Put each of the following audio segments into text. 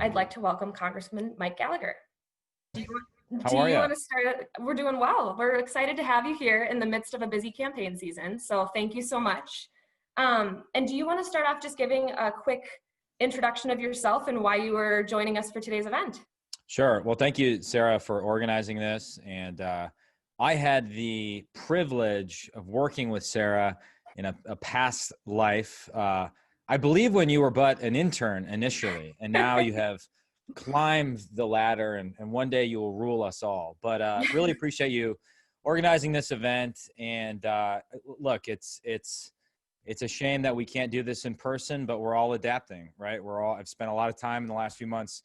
I'd like to welcome Congressman Mike Gallagher. Do you How are you? want to start? We're doing well. We're excited to have you here in the midst of a busy campaign season. So thank you so much. And do you want to start off just giving a quick introduction of yourself and why you were joining us for today's event? Sure. Well, thank you, Sarah, for organizing this. And I had the privilege of working with Sarah in a past life. I believe when you were but an intern initially, and now you have climbed the ladder, and one day you will rule us all. But really appreciate you organizing this event. And look, it's a shame that we can't do this in person, but we're all adapting, right? I've spent a lot of time in the last few months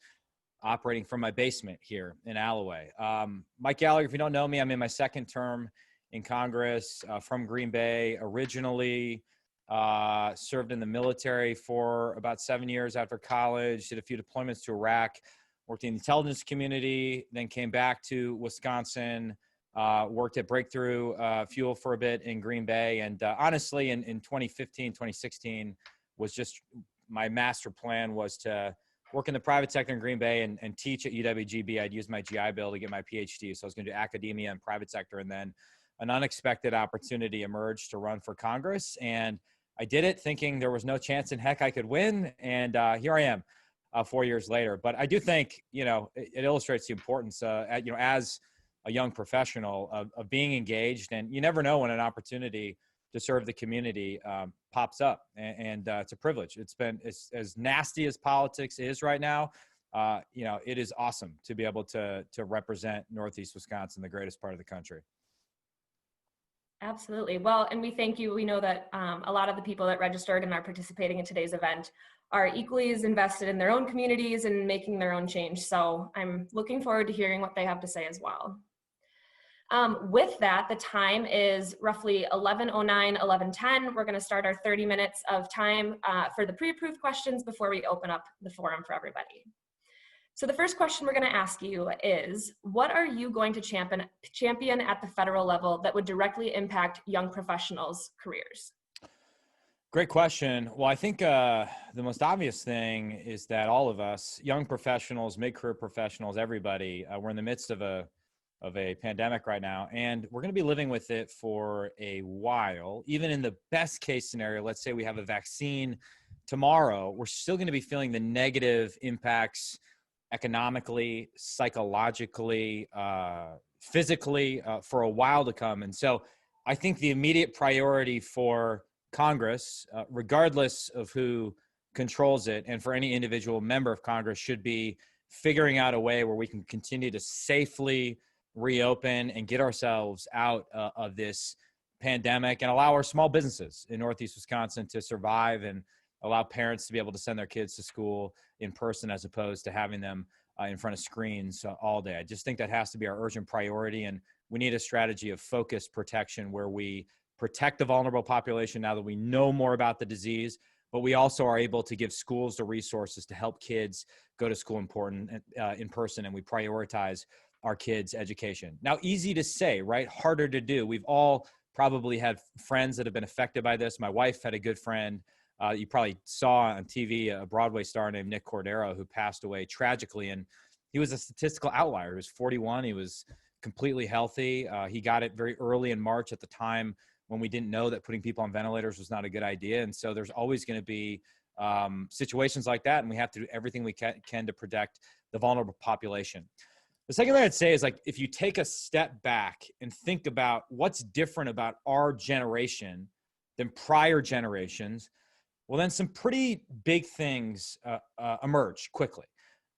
operating from my basement here in Alloway. Mike Gallagher, if you don't know me, I'm in my second term in Congress, from Green Bay, originally served in the military for about 7 years after college, did a few deployments to Iraq, worked in the intelligence community, then came back to Wisconsin, worked at Breakthrough Fuel for a bit in Green Bay. And honestly, in 2015, 2016, was just my master plan was to work in the private sector in Green Bay and teach at UWGB. I'd use my GI Bill to get my PhD. So I was going to do academia and private sector. And then an unexpected opportunity emerged to run for Congress. And I did it thinking there was no chance in heck I could win. And here I am 4 years later. But I do think, it illustrates the importance, as a young professional of being engaged. And you never know when an opportunity to serve the community pops up, and it's a privilege. It's as nasty as politics is right now. It is awesome to be able to represent Northeast Wisconsin, the greatest part of the country. Absolutely. Well, and we thank you. We know that a lot of the people that registered and are participating in today's event are equally as invested in their own communities and making their own change. So I'm looking forward to hearing what they have to say as well. With that, the time is roughly 11:09, 11:10. We're going to start our 30 minutes of time for the pre-approved questions before we open up the forum for everybody. So the first question we're going to ask you is, what are you going to champion at the federal level that would directly impact young professionals' careers? Great question. Well, I think the most obvious thing is that all of us, young professionals, mid-career professionals, everybody, we're in the midst of a pandemic right now, and we're going to be living with it for a while. Even in the best case scenario, let's say we have a vaccine tomorrow, we're still going to be feeling the negative impacts economically, psychologically, physically for a while to come. And so I think the immediate priority for Congress, regardless of who controls it, and for any individual member of Congress, should be figuring out a way where we can continue to safely reopen and get ourselves out of this pandemic and allow our small businesses in Northeast Wisconsin to survive and allow parents to be able to send their kids to school in person as opposed to having them in front of screens all day. I just think that has to be our urgent priority, and we need a strategy of focused protection where we protect the vulnerable population now that we know more about the disease, but we also are able to give schools the resources to help kids go to school in person, and we prioritize our kids' education. Now, easy to say, right? Harder to do. We've all probably had friends that have been affected by this. My wife had a good friend. You probably saw on TV a Broadway star named Nick Cordero who passed away tragically, and he was a statistical outlier. He was 41. He was completely healthy. He got it very early in March at the time when we didn't know that putting people on ventilators was not a good idea. And so there's always going to be situations like that, and we have to do everything we can to protect the vulnerable population. The second thing I'd say is, like, if you take a step back and think about what's different about our generation than prior generations, well, then some pretty big things emerge quickly.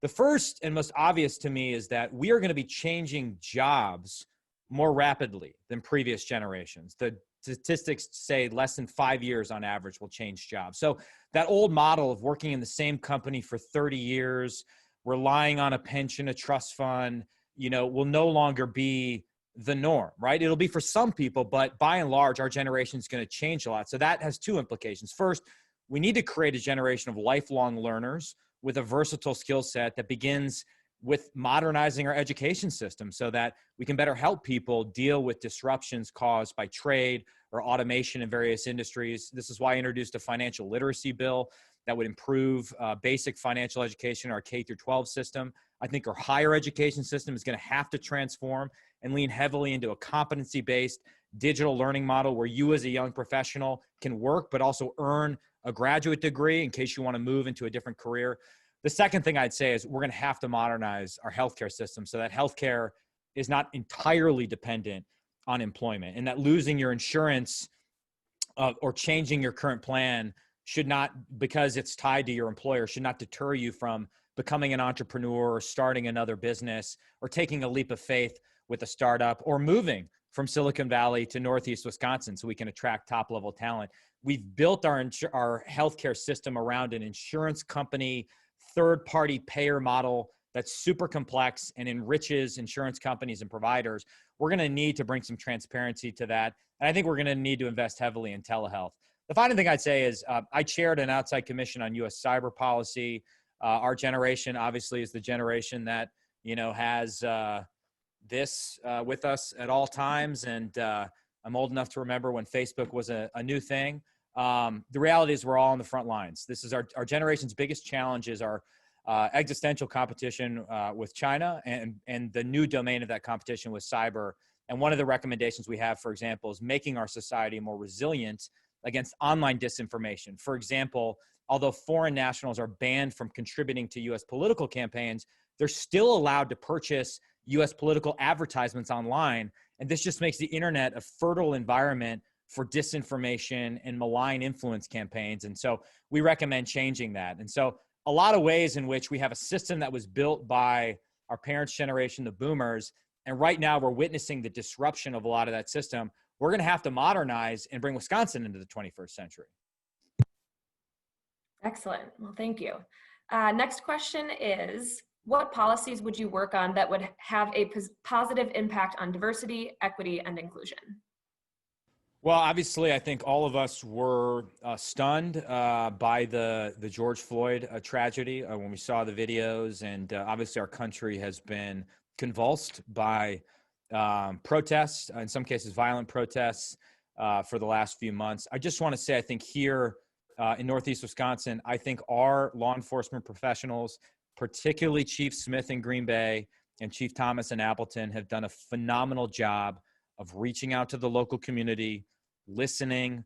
The first and most obvious to me is that we are going to be changing jobs more rapidly than previous generations. The statistics say less than 5 years on average will change jobs. So that old model of working in the same company for 30 years, relying on a pension, a trust fund, will no longer be the norm, right? It'll be for some people, but by and large, our generation is going to change a lot. So that has two implications. First, we need to create a generation of lifelong learners with a versatile skill set that begins with modernizing our education system so that we can better help people deal with disruptions caused by trade or automation in various industries. This is why I introduced a financial literacy bill that would improve basic financial education in our K through 12 system. I think our higher education system is going to have to transform and lean heavily into a competency-based digital learning model where you as a young professional can work, but also earn a graduate degree in case you want to move into a different career. The second thing I'd say is we're going to have to modernize our healthcare system so that healthcare is not entirely dependent on employment, and that losing your insurance or changing your current plan should not, because it's tied to your employer, should not deter you from becoming an entrepreneur or starting another business or taking a leap of faith with a startup or moving from Silicon Valley to Northeast Wisconsin so we can attract top-level talent. We've built our healthcare system around an insurance company, third-party payer model that's super complex and enriches insurance companies and providers. We're going to need to bring some transparency to that. And I think we're going to need to invest heavily in telehealth. The final thing I'd say is I chaired an outside commission on U.S. cyber policy. Our generation obviously is the generation that, has this with us at all times. And I'm old enough to remember when Facebook was a new thing. The reality is we're all on the front lines. This is our generation's biggest challenge is our existential competition with China and the new domain of that competition with cyber. And one of the recommendations we have, for example, is making our society more resilient against online disinformation. For example, although foreign nationals are banned from contributing to U.S. political campaigns, they're still allowed to purchase U.S. political advertisements online. And this just makes the internet a fertile environment for disinformation and malign influence campaigns. And so we recommend changing that. And so a lot of ways in which we have a system that was built by our parents' generation, the boomers, and right now we're witnessing the disruption of a lot of that system. We're going to have to modernize and bring Wisconsin into the 21st century. Excellent. Well, thank you. Next question is, what policies would you work on that would have a positive impact on diversity, equity, and inclusion? Well, obviously, I think all of us were stunned by the George Floyd tragedy when we saw the videos. And obviously, our country has been convulsed by protests, in some cases, violent protests for the last few months. I just want to say, I think here in Northeast Wisconsin, I think our law enforcement professionals, particularly Chief Smith in Green Bay and Chief Thomas in Appleton, have done a phenomenal job of reaching out to the local community, listening,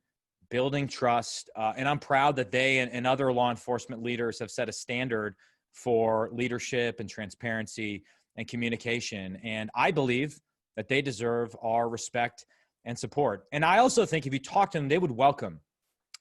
building trust. And I'm proud that they and other law enforcement leaders have set a standard for leadership and transparency and communication. And I believe that they deserve our respect and support. And I also think if you talk to them, they would welcome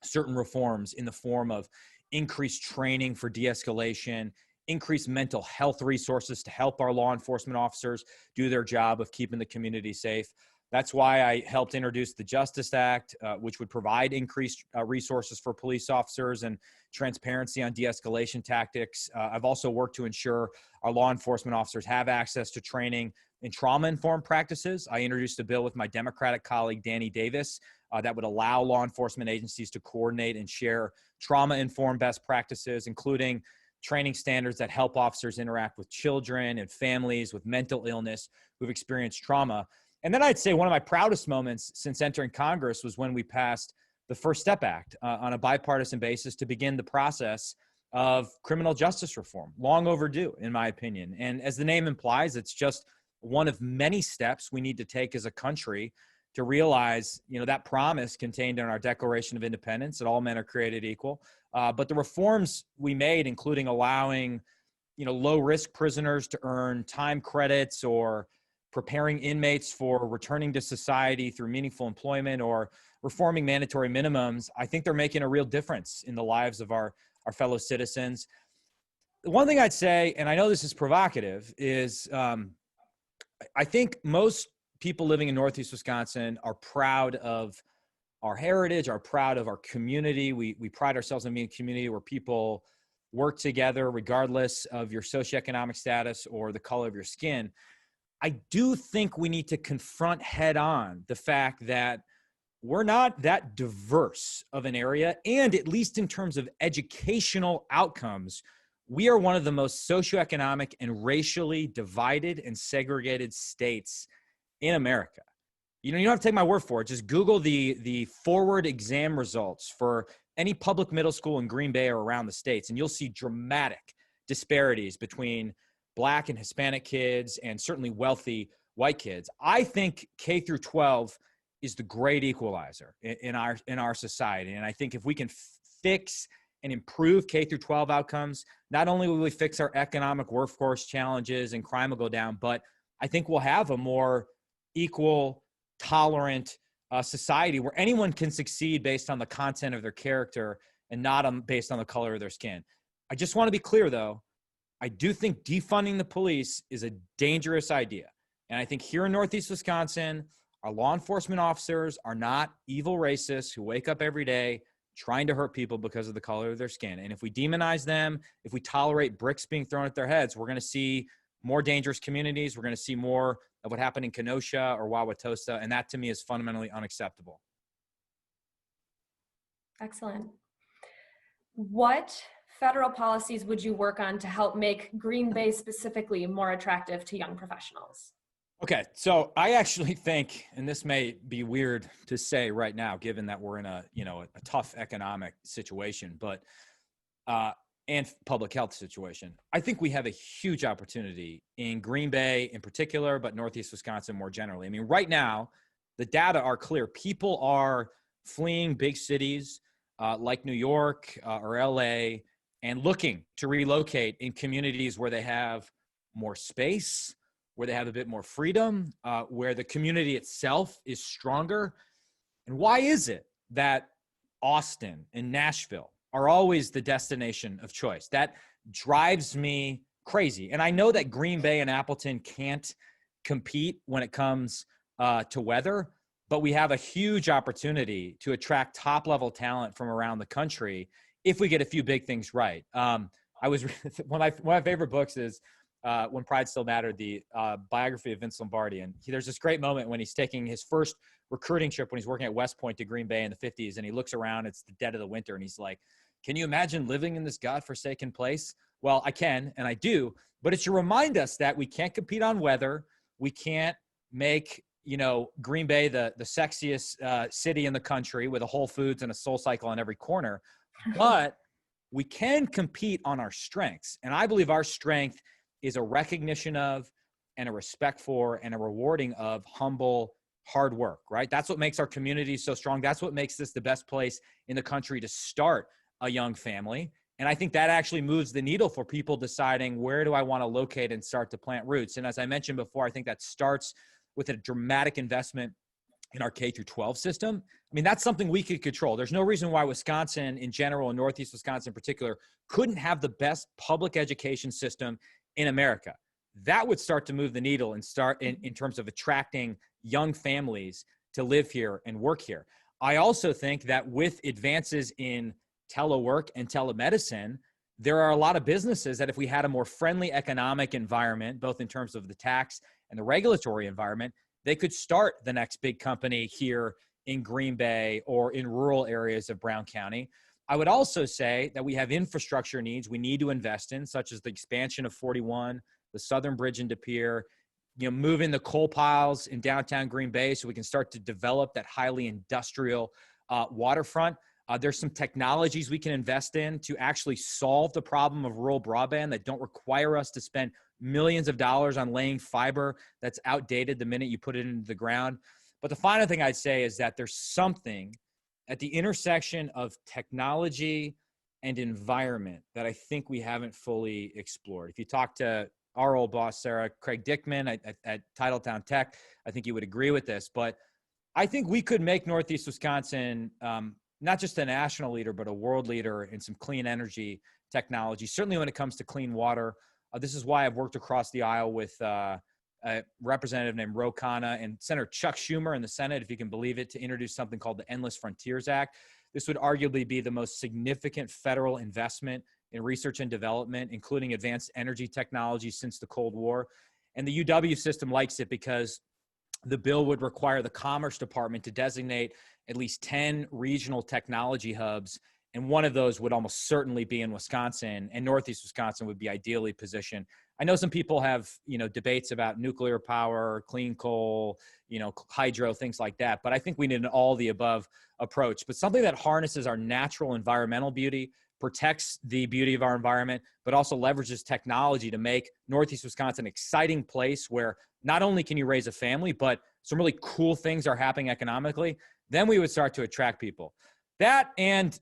certain reforms in the form of increased training for de-escalation, increased mental health resources to help our law enforcement officers do their job of keeping the community safe. That's why I helped introduce the Justice Act, which would provide increased resources for police officers and transparency on de-escalation tactics. I've also worked to ensure our law enforcement officers have access to training in trauma-informed practices. I introduced a bill with my Democratic colleague, Danny Davis, that would allow law enforcement agencies to coordinate and share trauma-informed best practices, including training standards that help officers interact with children and families with mental illness who've experienced trauma. And then I'd say one of my proudest moments since entering Congress was when we passed the First Step Act on a bipartisan basis to begin the process of criminal justice reform, long overdue, in my opinion. And as the name implies, it's just one of many steps we need to take as a country to realize, that promise contained in our Declaration of Independence that all men are created equal. But the reforms we made, including allowing, low-risk prisoners to earn time credits or preparing inmates for returning to society through meaningful employment or reforming mandatory minimums, I think they're making a real difference in the lives of our fellow citizens. The one thing I'd say, and I know this is provocative, is I think most people living in Northeast Wisconsin are proud of our heritage, are proud of our community. We pride ourselves on being a community where people work together regardless of your socioeconomic status or the color of your skin. I do think we need to confront head on the fact that we're not that diverse of an area. And at least in terms of educational outcomes, we are one of the most socioeconomic and racially divided and segregated states in America. You know, you don't have to take my word for it. Just Google the forward exam results for any public middle school in Green Bay or around the states, and you'll see dramatic disparities between Black and Hispanic kids and certainly wealthy white kids. I think K through 12 is the great equalizer in our society. And I think if we can fix and improve K through 12 outcomes, not only will we fix our economic workforce challenges and crime will go down, but I think we'll have a more equal, tolerant society where anyone can succeed based on the content of their character and not based on the color of their skin. I just want to be clear, though. I do think defunding the police is a dangerous idea. And I think here in Northeast Wisconsin, our law enforcement officers are not evil racists who wake up every day trying to hurt people because of the color of their skin. And if we demonize them, if we tolerate bricks being thrown at their heads, we're going to see more dangerous communities. We're going to see more of what happened in Kenosha or Wauwatosa. And that to me is fundamentally unacceptable. Excellent. What federal policies would you work on to help make Green Bay specifically more attractive to young professionals? Okay, so I actually think, and this may be weird to say right now, given that we're in a tough economic situation, but and public health situation, I think we have a huge opportunity in Green Bay in particular, but Northeast Wisconsin more generally. I mean, right now, the data are clear. People are fleeing big cities like New York or LA and looking to relocate in communities where they have more space, where they have a bit more freedom, where the community itself is stronger. And why is it that Austin and Nashville are always the destination of choice? That drives me crazy. And I know that Green Bay and Appleton can't compete when it comes to weather, but we have a huge opportunity to attract top-level talent from around the country if we get a few big things right. One of my favorite books is When Pride Still Mattered, the biography of Vince Lombardi. And there's this great moment when he's taking his first recruiting trip when he's working at West Point to Green Bay in the 50s. And he looks around, it's the dead of the winter. And he's like, can you imagine living in this godforsaken place? Well, I can, and I do. But it should remind us that we can't compete on weather. We can't make, Green Bay the sexiest city in the country with a Whole Foods and a Soul Cycle on every corner. But we can compete on our strengths. And I believe our strength is a recognition of and a respect for and a rewarding of humble hard work, right? That's what makes our community so strong. That's what makes this the best place in the country to start a young family. And I think that actually moves the needle for people deciding, where do I want to locate and start to plant roots? And as I mentioned before, I think that starts with a dramatic investment in our K through 12 system. I mean, that's something we could control. There's no reason why Wisconsin in general and Northeast Wisconsin in particular couldn't have the best public education system in America. That would start to move the needle and start in terms of attracting young families to live here and work here. I also think that with advances in telework and telemedicine, there are a lot of businesses that if we had a more friendly economic environment, both in terms of the tax and the regulatory environment, they could start the next big company here in Green Bay or in rural areas of Brown County. I would also say that we have infrastructure needs we need to invest in, such as the expansion of 41, the Southern Bridge into Pier, moving the coal piles in downtown Green Bay so we can start to develop that highly industrial waterfront. There's some technologies we can invest in to actually solve the problem of rural broadband that don't require us to spend millions of dollars on laying fiber that's outdated the minute you put it into the ground. But the final thing I'd say is that there's something at the intersection of technology and environment that I think we haven't fully explored. If you talk to our old boss, Sarah, Craig Dickman at Titletown Tech, I think you would agree with this. But I think we could make Northeast Wisconsin not just a national leader, but a world leader in some clean energy technology, certainly when it comes to clean water. This is why I've worked across the aisle with a representative named Ro Khanna and Senator Chuck Schumer in the Senate, if you can believe it, to introduce something called the Endless Frontiers Act. This would arguably be the most significant federal investment in research and development, including advanced energy technology since the Cold War. And the UW system likes it because the bill would require the Commerce Department to designate at least 10 regional technology hubs And one of those would almost certainly be in Wisconsin, and Northeast Wisconsin would be ideally positioned. I know some people have, debates about nuclear power, clean coal, hydro, things like that. But I think we need an all the above approach, but something that harnesses our natural environmental beauty, protects the beauty of our environment, but also leverages technology to make Northeast Wisconsin an exciting place where not only can you raise a family, but some really cool things are happening economically. Then we would start to attract people. That, and,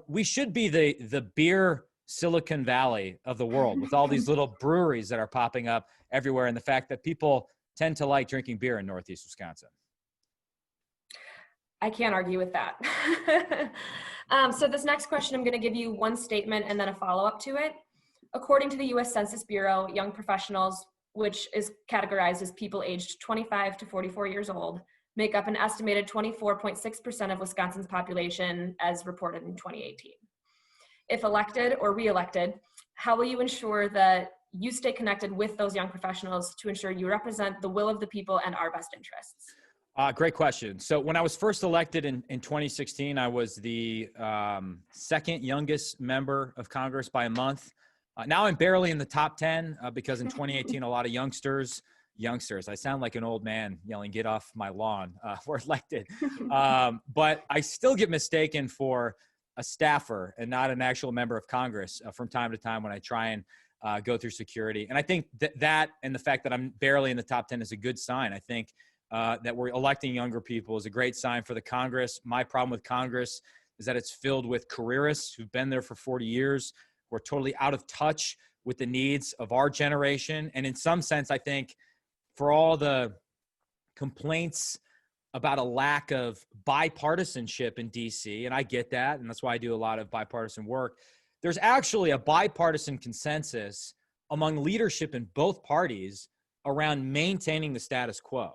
we should be the beer Silicon Valley of the world with all these little breweries that are popping up everywhere, and the fact that people tend to like drinking beer in Northeast Wisconsin. I can't argue with that. So this next question, I'm going to give you one statement and then a follow-up to it. According to the U.S. Census Bureau, young professionals, which is categorized as people aged 25 to 44 years old, make up an estimated 24.6% of Wisconsin's population as reported in 2018. If elected or re-elected, how will you ensure that you stay connected with those young professionals to ensure you represent the will of the people and our best interests? Great question. So when I was first elected in 2016, I was the second youngest member of Congress by a month. Now I'm barely in the top 10 because in 2018, a lot of youngsters, I sound like an old man yelling, "Get off my lawn," were elected. But I still get mistaken for a staffer and not an actual member of Congress from time to time when I try and go through security. And I think that and the fact that I'm barely in the top 10 is a good sign. I think that we're electing younger people is a great sign for the Congress. My problem with Congress is that it's filled with careerists who've been there for 40 years, who are totally out of touch with the needs of our generation. And in some sense, I think for all the complaints about a lack of bipartisanship in DC, and I get that, and that's why I do a lot of bipartisan work, there's actually a bipartisan consensus among leadership in both parties around maintaining the status quo.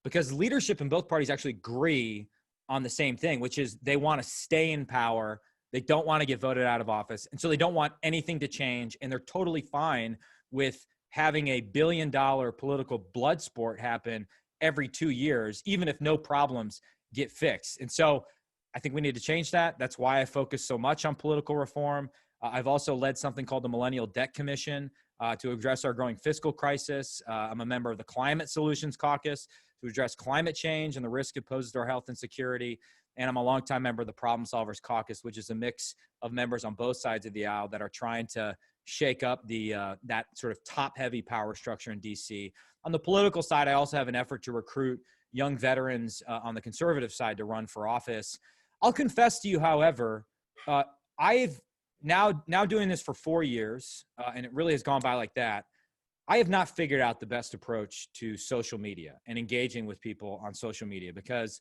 Because leadership in both parties actually agree on the same thing, which is they want to stay in power. They don't want to get voted out of office. And so they don't want anything to change. And they're totally fine with having a $1 billion political blood sport happen every 2 years, even if no problems get fixed. And so I think we need to change that. That's why I focus so much on political reform. I've also led something called the Millennial Debt Commission to address our growing fiscal crisis. I'm a member of the Climate Solutions Caucus to address climate change and the risk it poses to our health and security. And I'm a longtime member of the Problem Solvers Caucus, which is a mix of members on both sides of the aisle that are trying to shake up that sort of top-heavy power structure in D.C. On the political side, I also have an effort to recruit young veterans on the conservative side to run for office. I'll confess to you, however, I've now doing this for 4 years, and it really has gone by like that. I have not figured out the best approach to social media and engaging with people on social media, because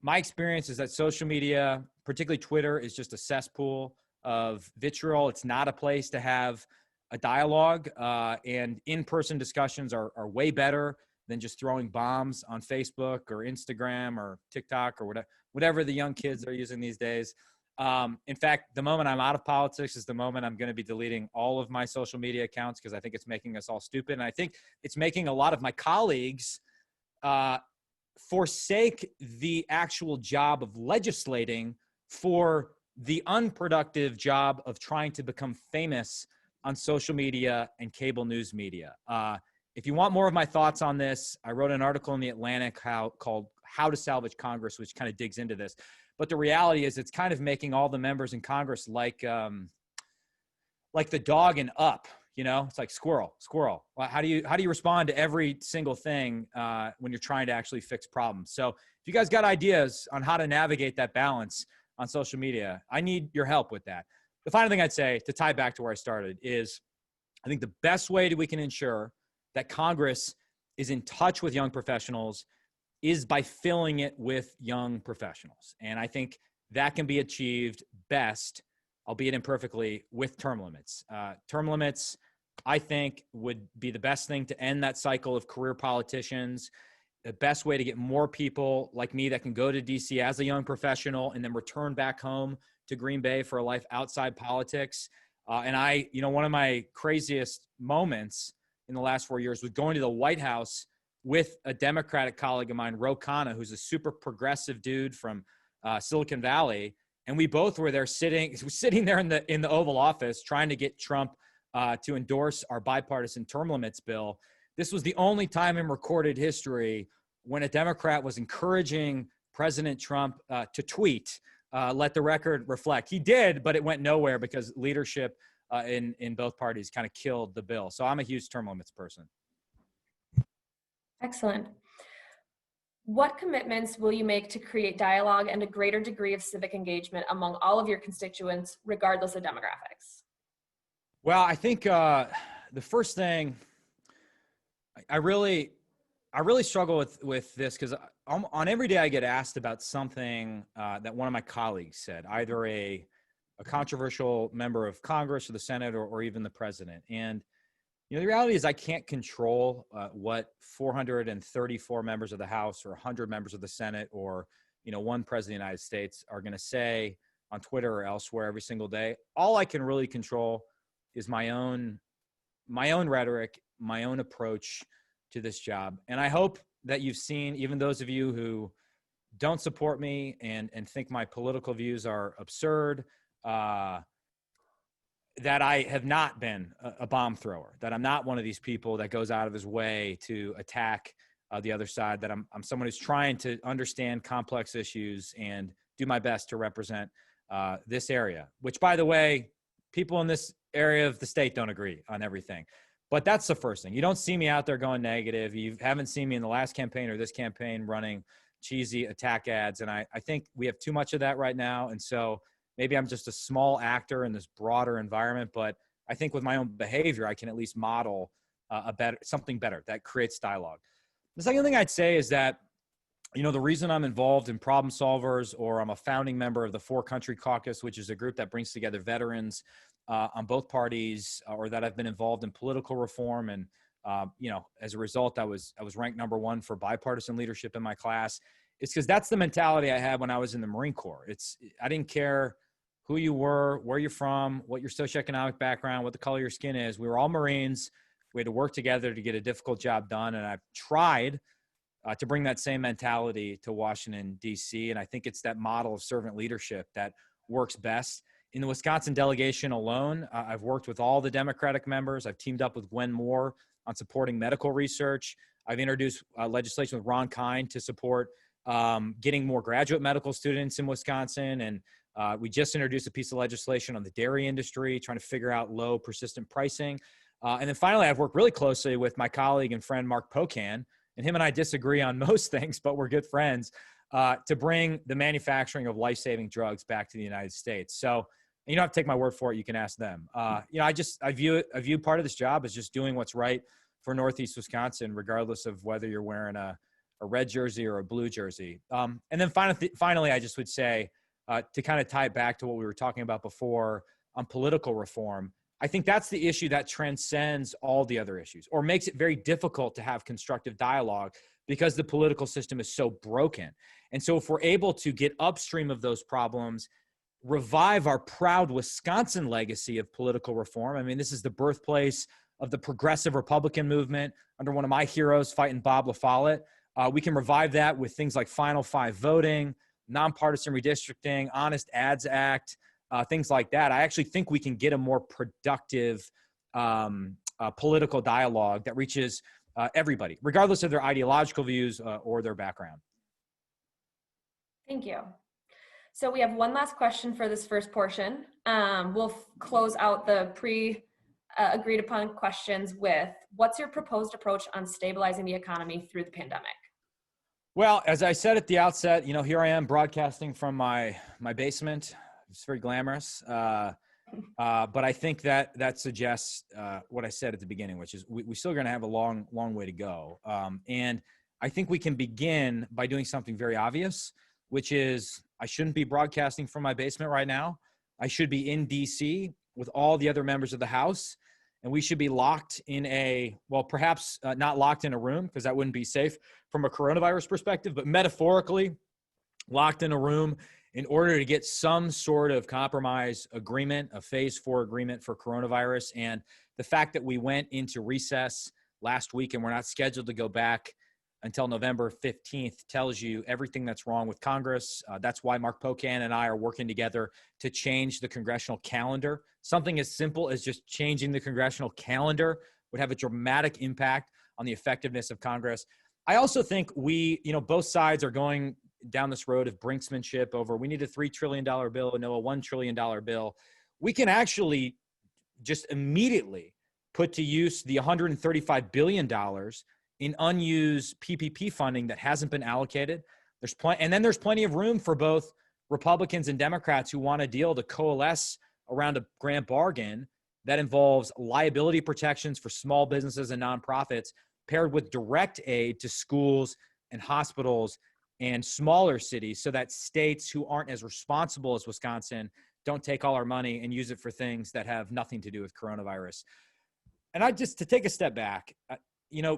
my experience is that social media, particularly Twitter, is just a cesspool of vitriol. It's not a place to have a dialogue, and in-person discussions are way better than just throwing bombs on Facebook or Instagram or TikTok or whatever the young kids are using these days. In fact, the moment I'm out of politics is the moment I'm going to be deleting all of my social media accounts, because I think it's making us all stupid. And I think it's making a lot of my colleagues forsake the actual job of legislating for the unproductive job of trying to become famous on social media and cable news media. If you want more of my thoughts on this, I wrote an article in The Atlantic called How to Salvage Congress, which kind of digs into this. But the reality is it's kind of making all the members in Congress like the dog in Up, it's like squirrel. Well, how do you respond to every single thing when you're trying to actually fix problems? So if you guys got ideas on how to navigate that balance on social media, I need your help with that. The final thing I'd say, to tie back to where I started, is I think the best way that we can ensure that Congress is in touch with young professionals is by filling it with young professionals. And I think that can be achieved best, albeit imperfectly, with term limits. Term limits, I think, would be the best thing to end that cycle of career politicians, the best way to get more people like me that can go to DC as a young professional and then return back home to Green Bay for a life outside politics. And one of my craziest moments in the last 4 years was going to the White House with a Democratic colleague of mine, Ro Khanna, who's a super progressive dude from Silicon Valley. And we both were there sitting there in the Oval Office trying to get Trump to endorse our bipartisan term limits bill. This was the only time in recorded history when a Democrat was encouraging President Trump to tweet. Let the record reflect. He did, but it went nowhere because leadership in both parties kind of killed the bill. So I'm a huge term limits person. Excellent. What commitments will you make to create dialogue and a greater degree of civic engagement among all of your constituents, regardless of demographics? Well, I think the first thing, I really struggle with this because on every day I get asked about something that one of my colleagues said, either a controversial member of Congress or the Senate or even the president. And the reality is I can't control what 434 members of the House or 100 members of the Senate or, one president of the United States are going to say on Twitter or elsewhere every single day. All I can really control is my own rhetoric, my own approach to this job. And I hope that you've seen, even those of you who don't support me and think my political views are absurd, that I have not been a bomb thrower, that I'm not one of these people that goes out of his way to attack the other side, that I'm someone who's trying to understand complex issues and do my best to represent this area, which, by the way, people in this area of the state don't agree on everything. But that's the first thing. You don't see me out there going negative. You haven't seen me in the last campaign or this campaign running cheesy attack ads. And I think we have too much of that right now. And so maybe I'm just a small actor in this broader environment, but I think with my own behavior, I can at least model something better that creates dialogue. The second thing I'd say is that, the reason I'm involved in Problem Solvers, or I'm a founding member of the Four Country Caucus, which is a group that brings together veterans on both parties, or that I've been involved in political reform. And, as a result, I was ranked #1 for bipartisan leadership in my class. It's because that's the mentality I had when I was in the Marine Corps. I didn't care who you were, where you're from, what your socioeconomic background, what the color of your skin is. We were all Marines. We had to work together to get a difficult job done. And I've tried to bring that same mentality to Washington, D.C. And I think it's that model of servant leadership that works best. In the Wisconsin delegation alone, I've worked with all the Democratic members. I've teamed up with Gwen Moore on supporting medical research. I've introduced legislation with Ron Kine to support getting more graduate medical students in Wisconsin. And we just introduced a piece of legislation on the dairy industry, trying to figure out low persistent pricing. And then finally, I've worked really closely with my colleague and friend, Mark Pocan, and him and I disagree on most things, but we're good friends, to bring the manufacturing of life-saving drugs back to the United States. So you don't have to take my word for it. You can ask them. I view part of this job as just doing what's right for Northeast Wisconsin, regardless of whether you're wearing a red jersey or a blue jersey. And then finally, I just would say, to kind of tie it back to what we were talking about before on political reform, I think that's the issue that transcends all the other issues, or makes it very difficult to have constructive dialogue because the political system is so broken. And so if we're able to get upstream of those problems, revive our proud Wisconsin legacy of political reform. I mean, this is the birthplace of the progressive Republican movement under one of my heroes, fighting Bob LaFollette. We can revive that with things like Final Five voting, nonpartisan redistricting, Honest Ads Act, things like that. I actually think we can get a more productive political dialogue that reaches everybody, regardless of their ideological views or their background. Thank you. So we have one last question for this first portion. We'll close out the agreed upon questions with, what's your proposed approach on stabilizing the economy through the pandemic? Well, as I said at the outset, here I am broadcasting from my basement. It's very glamorous. But I think that suggests what I said at the beginning, which is we still going to have a long way to go. And I think we can begin by doing something very obvious, which is I shouldn't be broadcasting from my basement right now. I should be in DC with all the other members of the House, and we should be locked in perhaps not locked in a room, because that wouldn't be safe from a coronavirus perspective, but metaphorically locked in a room in order to get some sort of compromise agreement, a phase 4 agreement for coronavirus. And the fact that we went into recess last week and we're not scheduled to go back until November 15th tells you everything that's wrong with Congress. That's why Mark Pocan and I are working together to change the congressional calendar. Something as simple as just changing the congressional calendar would have a dramatic impact on the effectiveness of Congress. I also think both sides are going down this road of brinksmanship over, we need a $3 trillion bill, no, a $1 trillion bill. We can actually just immediately put to use the $135 billion in unused PPP funding that hasn't been allocated. And then there's plenty of room for both Republicans and Democrats who want a deal to coalesce around a grand bargain that involves liability protections for small businesses and nonprofits paired with direct aid to schools and hospitals and smaller cities, so that states who aren't as responsible as Wisconsin don't take all our money and use it for things that have nothing to do with coronavirus. And to take a step back,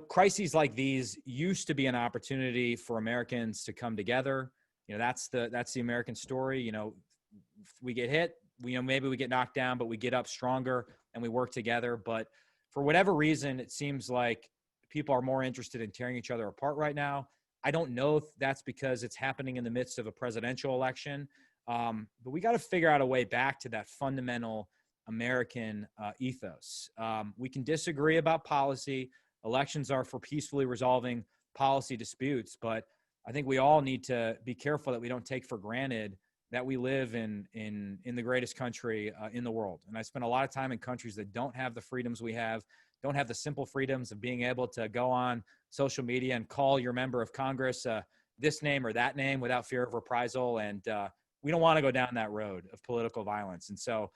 crises like these used to be an opportunity for Americans to come together. That's the American story. We get hit, maybe we get knocked down, but we get up stronger and we work together. But for whatever reason, it seems like people are more interested in tearing each other apart right now. I don't know if that's because it's happening in the midst of a presidential election, but we got to figure out a way back to that fundamental American ethos. We can disagree about policy. Elections are for peacefully resolving policy disputes, but I think we all need to be careful that we don't take for granted that we live in the greatest country in the world. And I spent a lot of time in countries that don't have the freedoms we have, don't have the simple freedoms of being able to go on social media and call your member of Congress this name or that name without fear of reprisal. And we don't want to go down that road of political violence. And so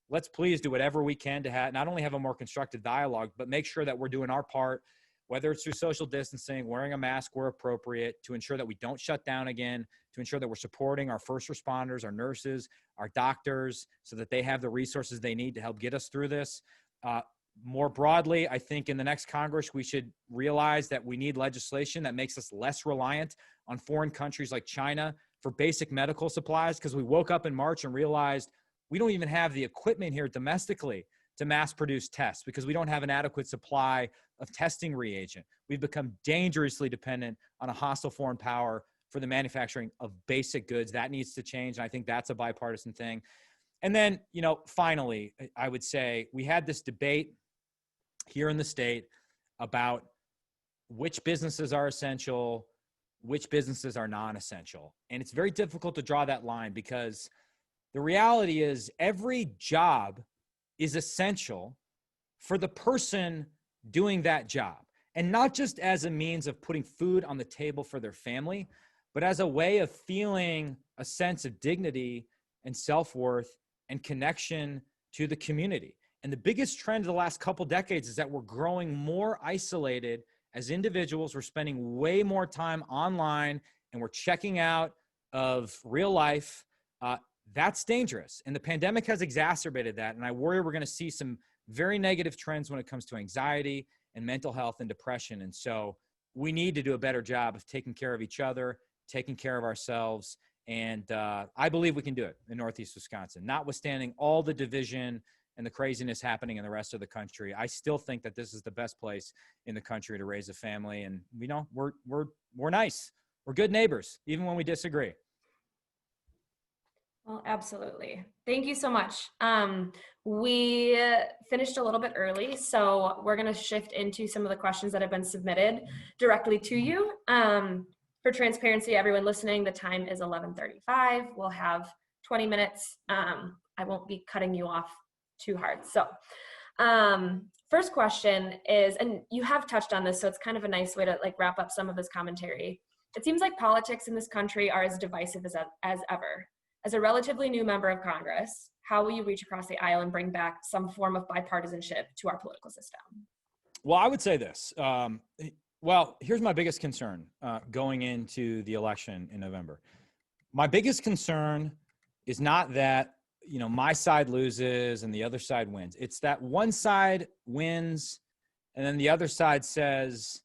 let's please do whatever we can to not only have a more constructive dialogue, but make sure that we're doing our part, whether it's through social distancing, wearing a mask where appropriate, to ensure that we don't shut down again, to ensure that we're supporting our first responders, our nurses, our doctors, so that they have the resources they need to help get us through this. More broadly, I think in the next Congress, we should realize that we need legislation that makes us less reliant on foreign countries like China for basic medical supplies, because we woke up in March and realized we don't even have the equipment here domestically to mass produce tests because we don't have an adequate supply of testing reagent. We've become dangerously dependent on a hostile foreign power for the manufacturing of basic goods. That needs to change. And I think that's a bipartisan thing. And then, finally, I would say we had this debate here in the state about which businesses are essential, which businesses are non-essential. And it's very difficult to draw that line because the reality is every job is essential for the person doing that job. And not just as a means of putting food on the table for their family, but as a way of feeling a sense of dignity and self-worth and connection to the community. And the biggest trend of the last couple decades is that we're growing more isolated as individuals. We're spending way more time online and we're checking out of real life. That's dangerous. And the pandemic has exacerbated that. And I worry we're going to see some very negative trends when it comes to anxiety and mental health and depression. And so we need to do a better job of taking care of each other, taking care of ourselves. And I believe we can do it in Northeast Wisconsin, notwithstanding all the division and the craziness happening in the rest of the country. I still think that this is the best place in the country to raise a family. And we're nice. We're good neighbors, even when we disagree. Well, absolutely. Thank you so much. We finished a little bit early, so we're going to shift into some of the questions that have been submitted directly to you. For transparency, everyone listening, the time is 11:35. We'll have 20 minutes. I won't be cutting you off too hard. So first question is, and you have touched on this, so it's kind of a nice way to wrap up some of this commentary. It seems like politics in this country are as divisive as ever. As a relatively new member of Congress, how will you reach across the aisle and bring back some form of bipartisanship to our political system? Well, I would say this. Here's my biggest concern going into the election in November. My biggest concern is not that, my side loses and the other side wins. It's that one side wins and then the other side says,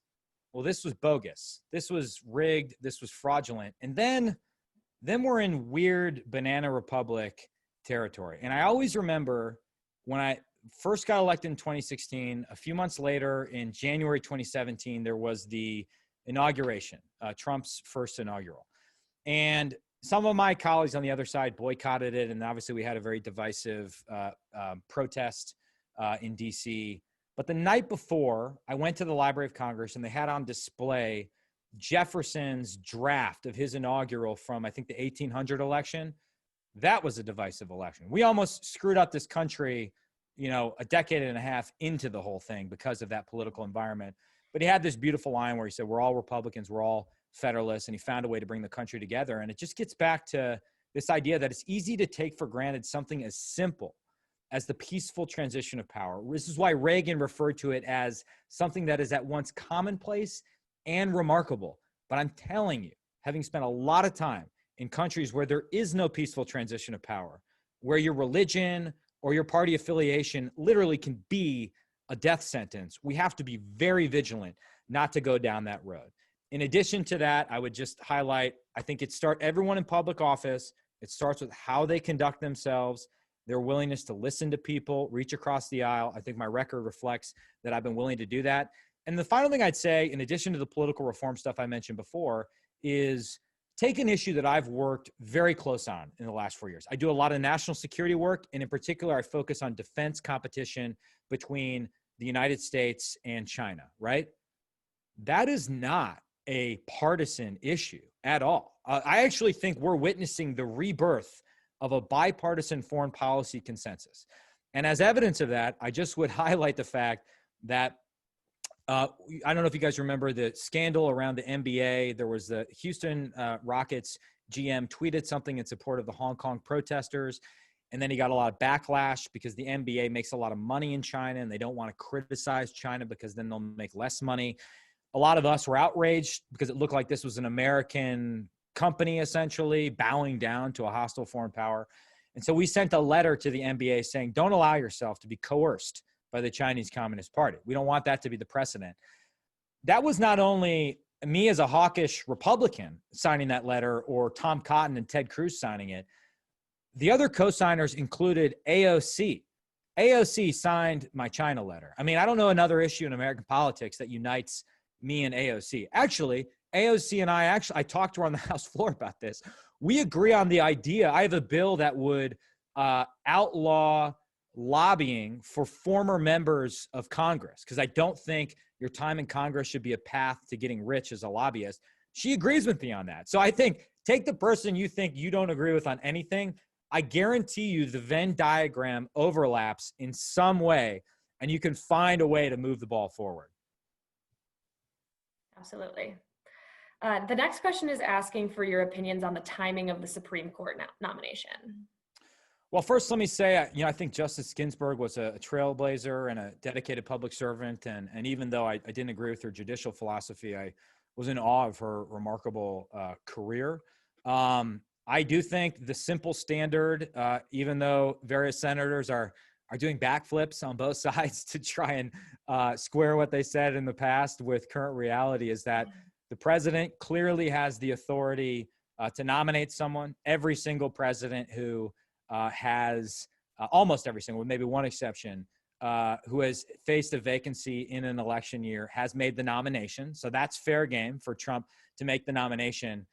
well, this was bogus. This was rigged. This was fraudulent. And then we're in weird banana republic territory. And I always remember when I first got elected in 2016, a few months later in January 2017, there was the inauguration, Trump's first inaugural. And some of my colleagues on the other side boycotted it. And obviously we had a very divisive protest in DC. But the night before, I went to the Library of Congress and they had on display Jefferson's draft of his inaugural from, I think, the 1800 election. That was a divisive election. We almost screwed up this country, a decade and a half into the whole thing because of that political environment. But he had this beautiful line where he said, we're all Republicans, we're all Federalists, and he found a way to bring the country together. And it just gets back to this idea that it's easy to take for granted something as simple as the peaceful transition of power. This is why Reagan referred to it as something that is at once commonplace and remarkable. But I'm telling you, having spent a lot of time in countries where there is no peaceful transition of power, where your religion or your party affiliation literally can be a death sentence, we have to be very vigilant not to go down that road. In addition to that, I would just highlight, I think everyone in public office, it starts with how they conduct themselves, their willingness to listen to people, reach across the aisle. I think my record reflects that I've been willing to do that. And the final thing I'd say, in addition to the political reform stuff I mentioned before, is take an issue that I've worked very close on in the last 4 years. I do a lot of national security work, and in particular, I focus on defense competition between the United States and China, right? That is not a partisan issue at all. I actually think we're witnessing the rebirth of a bipartisan foreign policy consensus. And as evidence of that, I just would highlight the fact that I don't know if you guys remember the scandal around the NBA. There was the Houston Rockets GM tweeted something in support of the Hong Kong protesters. And then he got a lot of backlash because the NBA makes a lot of money in China and they don't want to criticize China because then they'll make less money. A lot of us were outraged because it looked like this was an American company essentially bowing down to a hostile foreign power. And so we sent a letter to the NBA saying, don't allow yourself to be coerced by the Chinese Communist Party. We don't want that to be the precedent. That was not only me as a hawkish Republican signing that letter or Tom Cotton and Ted Cruz signing it. The other co-signers included AOC. AOC signed my China letter. I mean, I don't know another issue in American politics that unites me and AOC. Actually, AOC and I talked to her on the House floor about this. We agree on the idea. I have a bill that would outlaw lobbying for former members of Congress, because I don't think your time in Congress should be a path to getting rich as a lobbyist. She agrees with me on that. So I think take the person you think you don't agree with on anything. I guarantee you the Venn diagram overlaps in some way, and you can find a way to move the ball forward. Absolutely. The next question is asking for your opinions on the timing of the Supreme Court nomination. Well, first, let me say, I think Justice Ginsburg was a trailblazer and a dedicated public servant. And even though I didn't agree with her judicial philosophy, I was in awe of her remarkable career. I do think the simple standard, even though various senators are doing backflips on both sides to try and square what they said in the past with current reality, is that the president clearly has the authority to nominate someone. Every single president who has, almost every single, with maybe one exception, who has faced a vacancy in an election year has made the nomination. So that's fair game for Trump to make the nomination.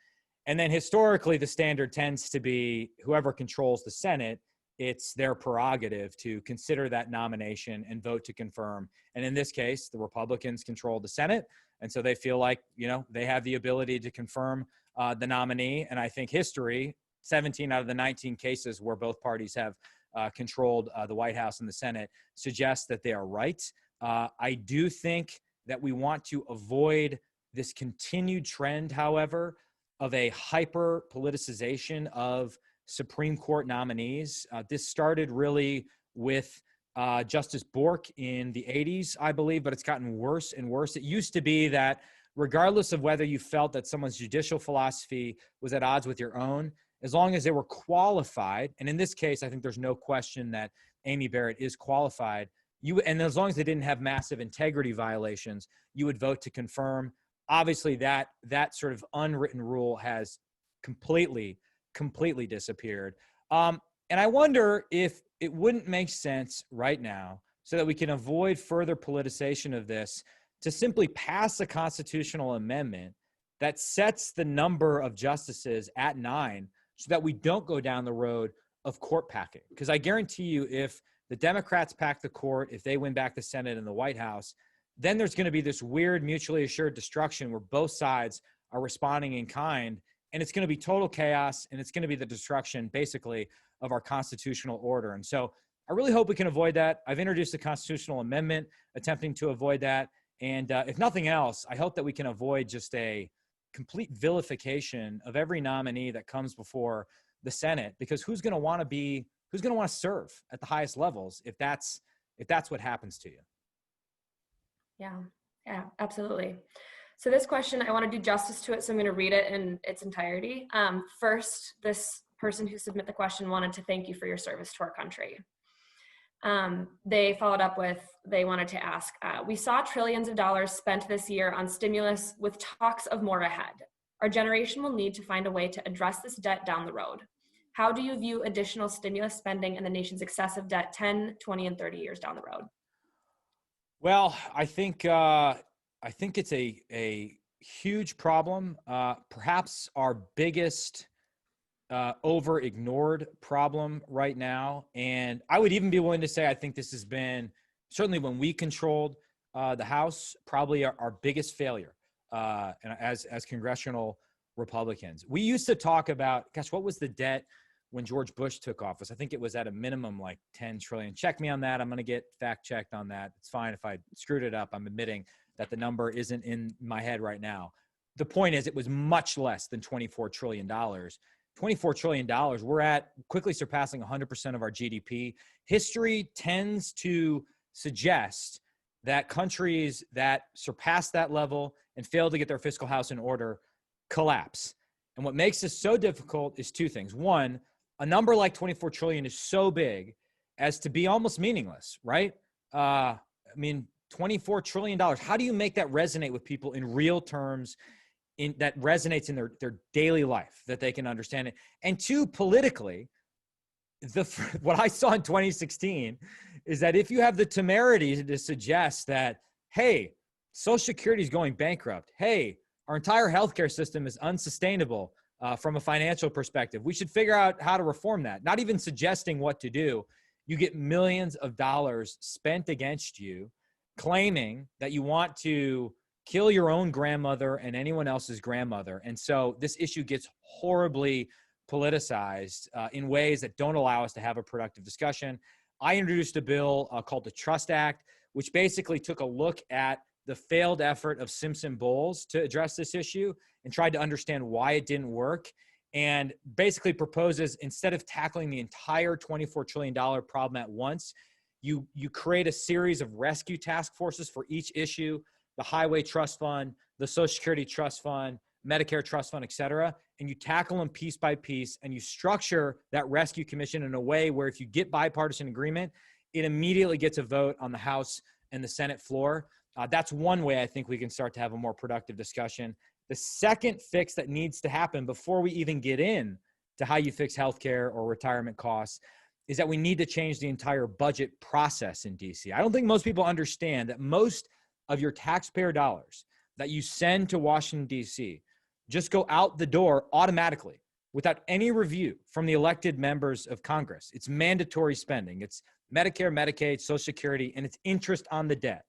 And then historically, the standard tends to be whoever controls the Senate, it's their prerogative to consider that nomination and vote to confirm. And in this case, the Republicans control the Senate. And so they feel like, they have the ability to confirm the nominee. And I think history, 17 out of the 19 cases where both parties have controlled the White House and the Senate, suggests that they are right. I do think that we want to avoid this continued trend, however, of a hyper politicization of Supreme Court nominees. This started really with Justice Bork in the 80s, I believe, but it's gotten worse and worse. It used to be that regardless of whether you felt that someone's judicial philosophy was at odds with your own, as long as they were qualified, and in this case, I think there's no question that Amy Barrett is qualified, and as long as they didn't have massive integrity violations, you would vote to confirm. Obviously, that sort of unwritten rule has completely disappeared. And I wonder if it wouldn't make sense right now, so that we can avoid further politicization of this, to simply pass a constitutional amendment that sets the number of justices at 9 so that we don't go down the road of court packing. Because I guarantee you, if the Democrats pack the court, if they win back the Senate and the White House, then there's going to be this weird mutually assured destruction where both sides are responding in kind, and it's going to be total chaos, and it's going to be the destruction, basically, of our constitutional order. And so I really hope we can avoid that. I've introduced a constitutional amendment attempting to avoid that. And if nothing else, I hope that we can avoid just a complete vilification of every nominee that comes before the Senate, because who's going to want to serve at the highest levels if that's what happens to you? Yeah, absolutely. So this question, I want to do justice to it, so I'm going to read it in its entirety. First, this person who submitted the question wanted to thank you for your service to our country. They followed up with, they wanted to ask, we saw trillions of dollars spent this year on stimulus with talks of more ahead. Our generation will need to find a way to address this debt down the road. How do you view additional stimulus spending and the nation's excessive debt 10, 20, and 30 years down the road? Well, I think it's a huge problem, perhaps our biggest over ignored problem right now. And I would even be willing to say, I think this has been, certainly when we controlled the House, probably our biggest failure and as congressional Republicans. We used to talk about, gosh, what was the debt when George Bush took office? I think it was at a minimum like 10 trillion. Check me on that. I'm going to get fact checked on that. It's fine if I screwed it up. I'm admitting that the number isn't in my head right now. The point is, it was much less than $24 trillion. $24 trillion, we're at quickly surpassing 100% of our GDP. History tends to suggest that countries that surpass that level and fail to get their fiscal house in order collapse. And what makes this so difficult is two things. One, a number like 24 trillion is so big as to be almost meaningless, right? I mean, $24 trillion, how do you make that resonate with people in real terms, that resonates in their daily life, that they can understand it? And two, politically, what I saw in 2016 is that if you have the temerity to suggest that, hey, Social Security is going bankrupt, hey, our entire healthcare system is unsustainable from a financial perspective, we should figure out how to reform that. Not even suggesting what to do. You get millions of dollars spent against you, claiming that you want to kill your own grandmother and anyone else's grandmother. And so this issue gets horribly politicized in ways that don't allow us to have a productive discussion. I introduced a bill called the Trust Act, which basically took a look at the failed effort of Simpson-Bowles to address this issue and tried to understand why it didn't work, and basically proposes, instead of tackling the entire $24 trillion problem at once, you create a series of rescue task forces for each issue: the Highway Trust Fund, the Social Security Trust Fund, Medicare Trust Fund, et cetera, and you tackle them piece by piece, and you structure that rescue commission in a way where if you get bipartisan agreement, it immediately gets a vote on the House and the Senate floor. That's one way I think we can start to have a more productive discussion. The second fix that needs to happen before we even get in to how you fix healthcare or retirement costs is that we need to change the entire budget process in DC. I don't think most people understand that most of your taxpayer dollars that you send to Washington, DC, just go out the door automatically without any review from the elected members of Congress. It's mandatory spending. It's Medicare, Medicaid, Social Security, and it's interest on the debt.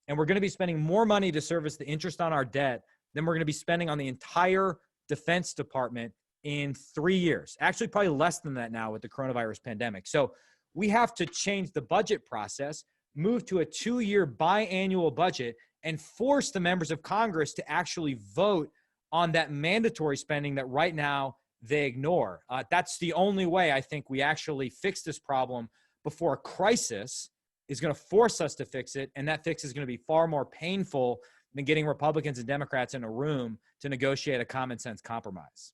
And we're going to be spending more money to service the interest on our debt than we're going to be spending on the entire Defense Department in 3 years. Actually, probably less than that now with the coronavirus pandemic. So we have to change the budget process, move to a 2-year biannual budget, and force the members of Congress to actually vote on that mandatory spending that right now they ignore. That's the only way I think we actually fix this problem before a crisis is going to force us to fix it. And that fix is going to be far more painful than getting Republicans and Democrats in a room to negotiate a common sense compromise.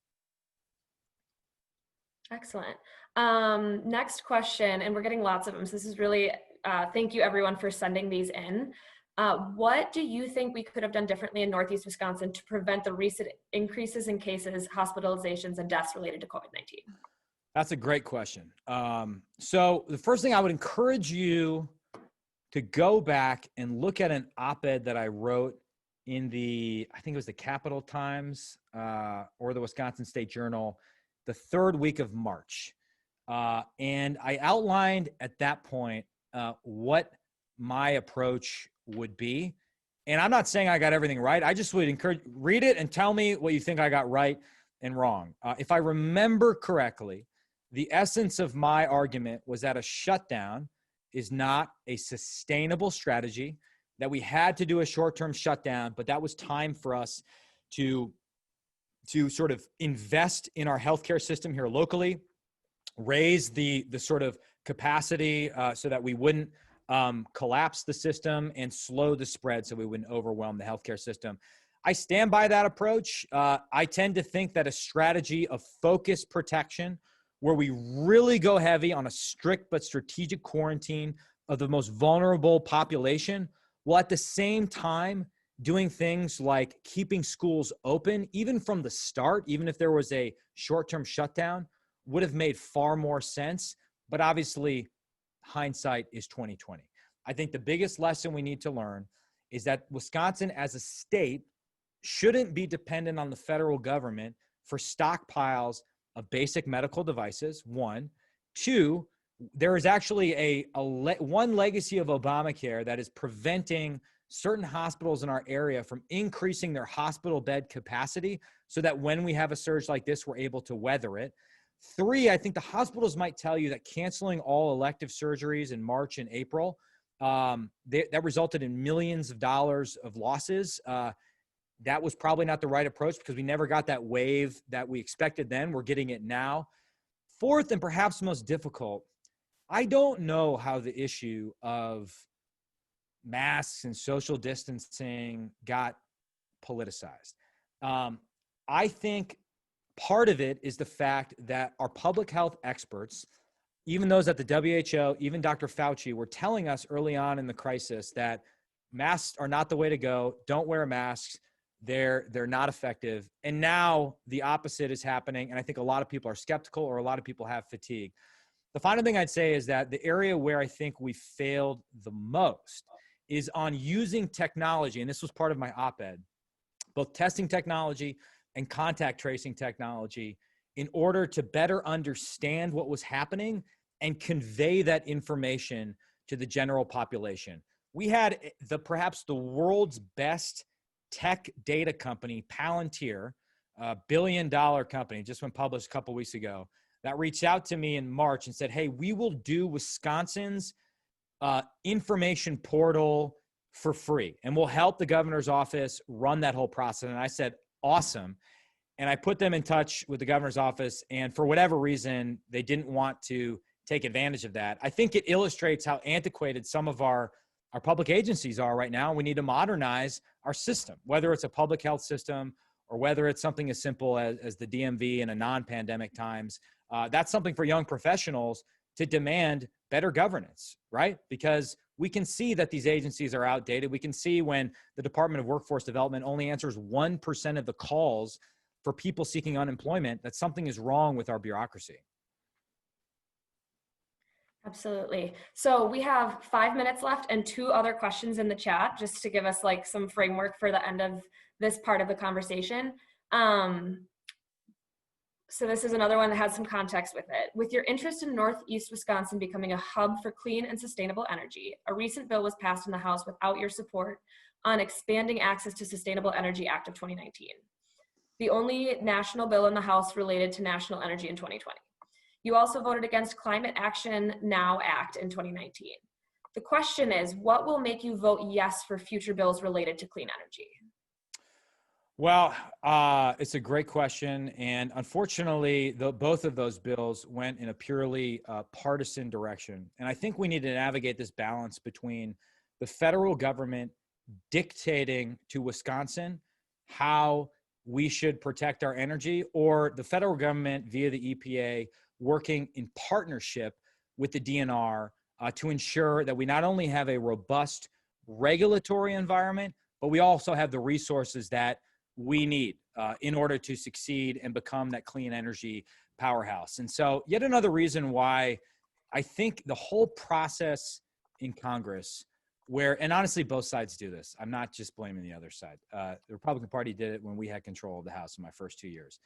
Excellent. Next question, and we're getting lots of them. So this is really, thank you everyone for sending these in. What do you think we could have done differently in Northeast Wisconsin to prevent the recent increases in cases, hospitalizations, and deaths related to COVID-19? That's a great question. So the first thing I would encourage you to go back and look at an op-ed that I wrote in I think it was the Capital Times or the Wisconsin State Journal, the third week of March. And I outlined at that point what my approach would be. And I'm not saying I got everything right. I just would encourage, read it and tell me what you think I got right and wrong. If I remember correctly, the essence of my argument was that a shutdown is not a sustainable strategy, that we had to do a short-term shutdown, but that was time for us to sort of invest in our healthcare system here locally, raise the sort of capacity so that we wouldn't collapse the system and slow the spread so we wouldn't overwhelm the healthcare system. I stand by that approach. I tend to think that a strategy of focused protection, where we really go heavy on a strict but strategic quarantine of the most vulnerable population, while at the same time doing things like keeping schools open, even from the start, even if there was a short-term shutdown, would have made far more sense. But obviously, hindsight is 2020. I think the biggest lesson we need to learn is that Wisconsin as a state shouldn't be dependent on the federal government for stockpiles of basic medical devices, one. Two, there is actually one legacy of Obamacare that is preventing certain hospitals in our area from increasing their hospital bed capacity so that when we have a surge like this, we're able to weather it. Three, I think the hospitals might tell you that canceling all elective surgeries in March and April, that resulted in millions of dollars of losses. That was probably not the right approach because we never got that wave that we expected then. We're getting it now. Fourth, and perhaps most difficult, I don't know how the issue of masks and social distancing got politicized. I think part of it is the fact that our public health experts, even those at the WHO, even Dr. Fauci, were telling us early on in the crisis that masks are not the way to go. Don't wear masks. They're not effective. And now the opposite is happening. And I think a lot of people are skeptical, or a lot of people have fatigue. The final thing I'd say is that the area where I think we failed the most is on using technology. And this was part of my op-ed, both testing technology and contact tracing technology, in order to better understand what was happening and convey that information to the general population. We had perhaps the world's best tech data company, Palantir, a billion-dollar company, just went published a couple weeks ago, that reached out to me in March and said, hey, we will do Wisconsin's information portal for free, and we'll help the governor's office run that whole process. And I said, awesome. And I put them in touch with the governor's office, and for whatever reason, they didn't want to take advantage of that. I think it illustrates how antiquated some of our public agencies are right now. We need to modernize our system, whether it's a public health system or whether it's something as simple as the DMV in a non-pandemic times. That's something for young professionals to demand better governance, right? Because we can see that these agencies are outdated. We can see when the Department of Workforce Development only answers 1% of the calls for people seeking unemployment, that something is wrong with our bureaucracy. Absolutely. So we have 5 minutes left and 2 other questions in the chat, just to give us like some framework for the end of this part of the conversation. So this is another one that has some context with it. With your interest in Northeast Wisconsin becoming a hub for clean and sustainable energy, a recent bill was passed in the House without your support on expanding access to Sustainable Energy Act of 2019. The only national bill in the House related to national energy in 2020. You also voted against Climate Action Now Act in 2019. The question is, what will make you vote yes for future bills related to clean energy? Well, it's a great question. And unfortunately, both of those bills went in a purely partisan direction. And I think we need to navigate this balance between the federal government dictating to Wisconsin how we should protect our energy, or the federal government via the EPA working in partnership with the DNR to ensure that we not only have a robust regulatory environment, but we also have the resources that we need in order to succeed and become that clean energy powerhouse. And so yet another reason why I think the whole process in Congress and honestly, both sides do this. I'm not just blaming the other side. The Republican Party did it when we had control of the House in my first 2 years.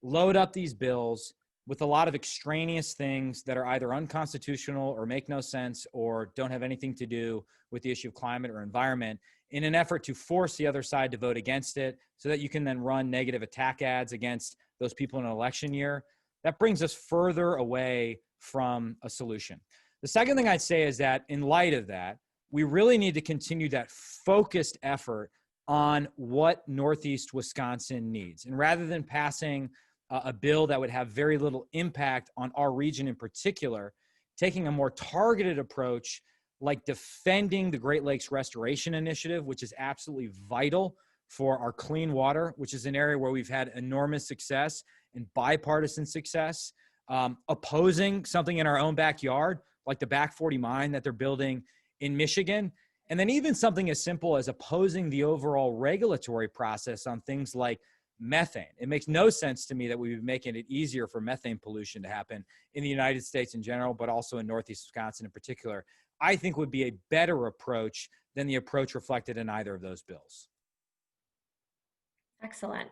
Load up these bills with a lot of extraneous things that are either unconstitutional or make no sense or don't have anything to do with the issue of climate or environment in an effort to force the other side to vote against it so that you can then run negative attack ads against those people in an election year. That brings us further away from a solution. The second thing I'd say is that in light of that, we really need to continue that focused effort on what Northeast Wisconsin needs. And rather than passing a bill that would have very little impact on our region in particular, taking a more targeted approach like defending the Great Lakes Restoration Initiative, which is absolutely vital for our clean water, which is an area where we've had enormous success and bipartisan success, opposing something in our own backyard, like the Back 40 mine that they're building in Michigan, and then even something as simple as opposing the overall regulatory process on things like methane. It makes no sense to me that we would be making it easier for methane pollution to happen in the United States in general, but also in Northeast Wisconsin in particular. I think would be a better approach than the approach reflected in either of those bills. Excellent.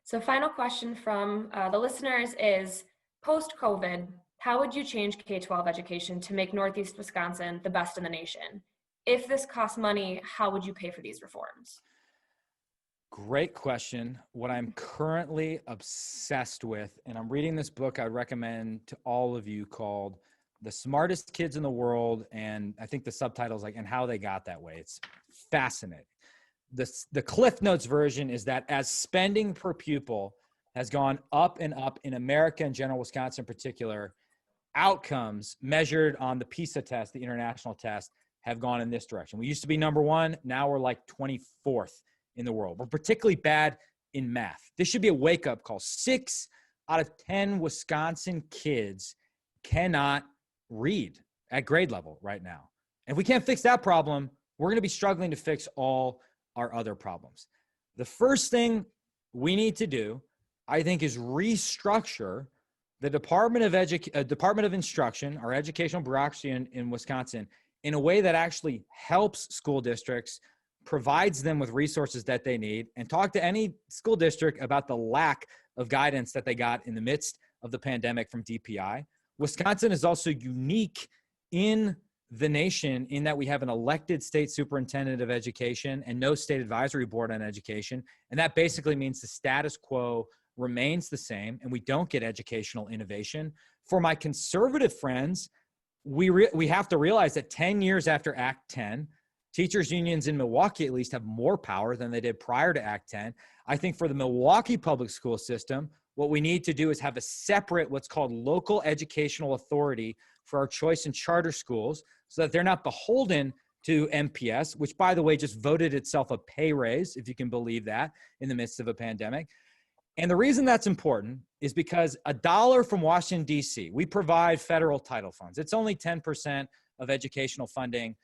So final question from the listeners is, post-COVID, how would you change K-12 education to make Northeast Wisconsin the best in the nation? If this costs money, how would you pay for these reforms? Great question. What I'm currently obsessed with, and I'm reading this book I'd recommend to all of you called The Smartest Kids in the World, and I think the subtitle is like, and how they got that way. It's fascinating. The Cliff Notes version is that as spending per pupil has gone up and up in America and general Wisconsin in particular, outcomes measured on the PISA test, the international test, have gone in this direction. We used to be number one. Now we're like 24th in the world. We're particularly bad in math. This should be a wake-up call. 6 out of 10 Wisconsin kids cannot read at grade level right now. And if we can't fix that problem, we're going to be struggling to fix all our other problems. The first thing we need to do, I think, is restructure the Department of Instruction, our educational bureaucracy in Wisconsin, in a way that actually helps school districts, provides them with resources that they need, and talk to any school district about the lack of guidance that they got in the midst of the pandemic from DPI. Wisconsin is also unique in the nation in that we have an elected state superintendent of education and no state advisory board on education. And that basically means the status quo remains the same and we don't get educational innovation. For my conservative friends, we have to realize that 10 years after Act 10, teachers unions in Milwaukee at least have more power than they did prior to Act 10. I think for the Milwaukee public school system, what we need to do is have a separate, what's called local educational authority for our choice and charter schools so that they're not beholden to MPS, which, by the way, just voted itself a pay raise, if you can believe that, in the midst of a pandemic. And the reason that's important is because $1 from Washington, D.C., we provide federal title funds. It's only 10% of educational funding,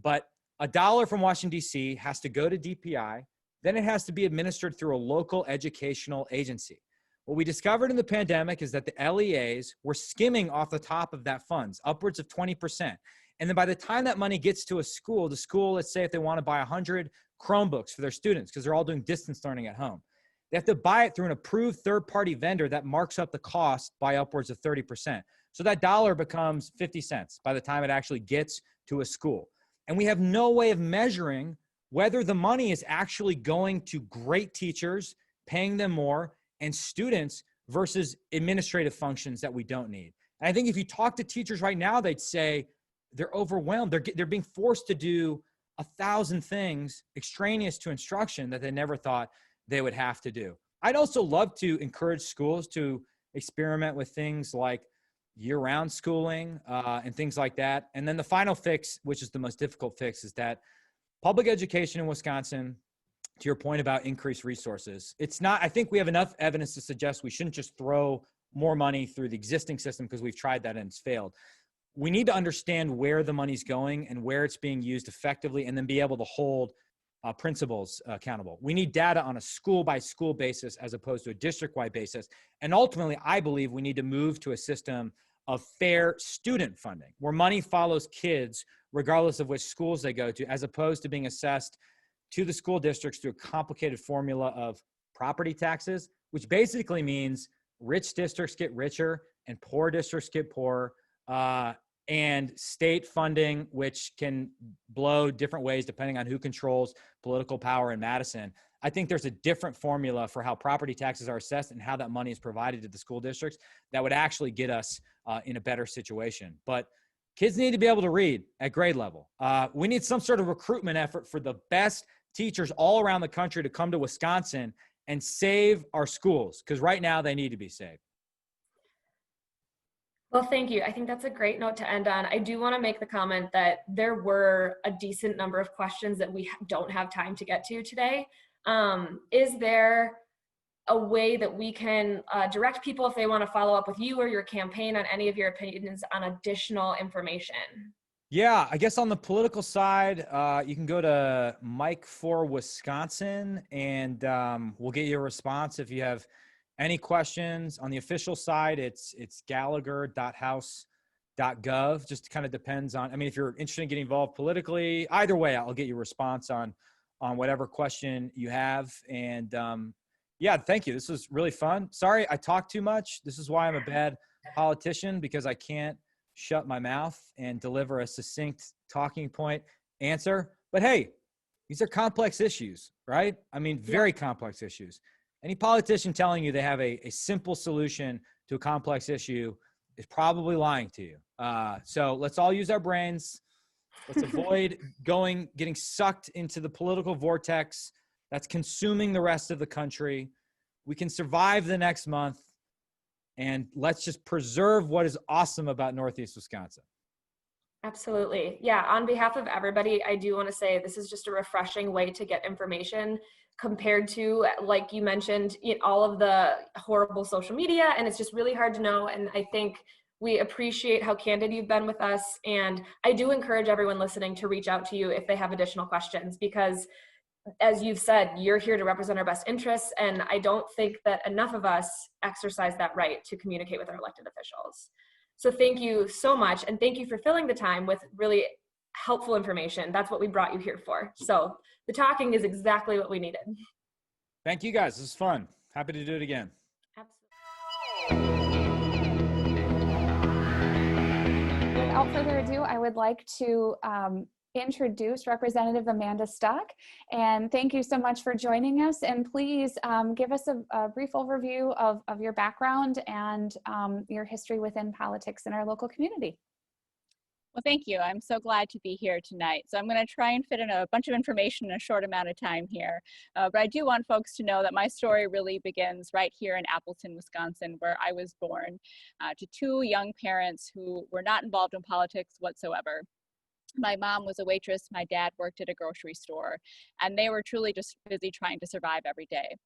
but $1 from Washington, D.C. has to go to DPI. Then it has to be administered through a local educational agency. What we discovered in the pandemic is that the LEAs were skimming off the top of that funds, upwards of 20%. And then by the time that money gets to a school, the school, let's say if they want to buy 100 Chromebooks for their students, because they're all doing distance learning at home, they have to buy it through an approved third-party vendor that marks up the cost by upwards of 30%. So that dollar becomes 50 cents by the time it actually gets to a school. And we have no way of measuring whether the money is actually going to great teachers, paying them more, and students versus administrative functions that we don't need. And I think if you talk to teachers right now, they'd say they're overwhelmed. They're being forced to do 1,000 things extraneous to instruction that they never thought they would have to do. I'd also love to encourage schools to experiment with things like year-round schooling and things like that. And then the final fix, which is the most difficult fix, is that public education in Wisconsin, to your point about increased resources, it's not, I think we have enough evidence to suggest we shouldn't just throw more money through the existing system because we've tried that and it's failed. We need to understand where the money's going and where it's being used effectively and then be able to hold principals accountable. We need data on a school-by-school basis as opposed to a district-wide basis. And ultimately, I believe we need to move to a system of fair student funding where money follows kids regardless of which schools they go to, as opposed to being assessed to the school districts through a complicated formula of property taxes, which basically means rich districts get richer and poor districts get poorer, and state funding, which can blow different ways depending on who controls political power in Madison. I think there's a different formula for how property taxes are assessed and how that money is provided to the school districts that would actually get us in a better situation. But kids need to be able to read at grade level. We need some sort of recruitment effort for the best teachers all around the country to come to Wisconsin and save our schools, because right now they need to be saved. Well, thank you. I think that's a great note to end on. I do want to make the comment that there were a decent number of questions that we don't have time to get to today. Is there a way that we can direct people if they want to follow up with you or your campaign on any of your opinions on additional information? Yeah, I guess on the political side, you can go to Mike for Wisconsin, and we'll get you a response if you have any questions. On the official side, it's gallagher.house.gov. Just kind of depends on, I mean, if you're interested in getting involved politically, either way, I'll get you a response on whatever question you have. And yeah, thank you. This was really fun. Sorry, I talk too much. This is why I'm a bad politician, because I can't shut my mouth and deliver a succinct talking point answer. But hey, these are complex issues, right? I mean, very complex issues. Any politician telling you they have a simple solution to a complex issue is probably lying to you. So let's all use our brains. Let's avoid getting sucked into the political vortex that's consuming the rest of the country. We can survive the next month, and let's just preserve what is awesome about Northeast Wisconsin. Absolutely. Yeah, on behalf of everybody, I do want to say this is just a refreshing way to get information compared to, like you mentioned, all of the horrible social media, and it's just really hard to know. And I think we appreciate how candid you've been with us. And I do encourage everyone listening to reach out to you if they have additional questions, because as you've said, you're here to represent our best interests. And I don't think that enough of us exercise that right to communicate with our elected officials. So thank you so much. And thank you for filling the time with really helpful information. That's what we brought you here for. So the talking is exactly what we needed. Thank you guys. This is fun. Happy to do it again. Absolutely. Without further ado, I would like to introduce Representative Amanda Stock. And thank you so much for joining us. And please give us a brief overview of your background and your history within politics in our local community. Well, thank you. I'm so glad to be here tonight. So I'm going to try and fit in a bunch of information in a short amount of time here. But I do want folks to know that my story really begins right here in Appleton, Wisconsin, where I was born to two young parents who were not involved in politics whatsoever. My mom was a waitress, my dad worked at a grocery store, and they were truly just busy trying to survive every day.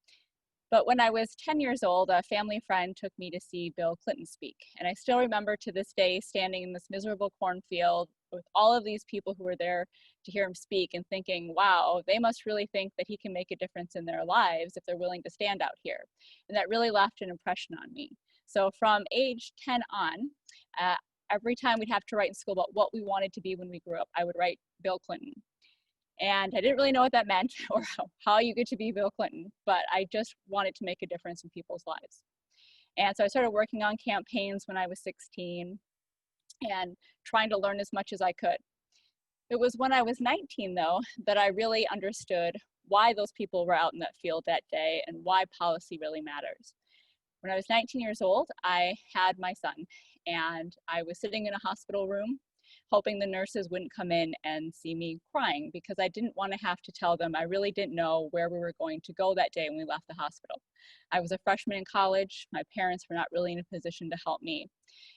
But when I was 10 years old, a family friend took me to see Bill Clinton speak. And I still remember to this day standing in this miserable cornfield with all of these people who were there to hear him speak and thinking, wow, they must really think that he can make a difference in their lives if they're willing to stand out here. And that really left an impression on me. So from age 10 on, every time we'd have to write in school about what we wanted to be when we grew up, I would write Bill Clinton. And I didn't really know what that meant or how you get to be Bill Clinton, but I just wanted to make a difference in people's lives. And so I started working on campaigns when I was 16 and trying to learn as much as I could. It was when I was 19, though, that I really understood why those people were out in that field that day and why policy really matters. When I was 19 years old, I had my son, and I was sitting in a hospital room hoping the nurses wouldn't come in and see me crying, because I didn't want to have to tell them I really didn't know where we were going to go that day when we left the hospital. I was a freshman in college. My parents were not really in a position to help me.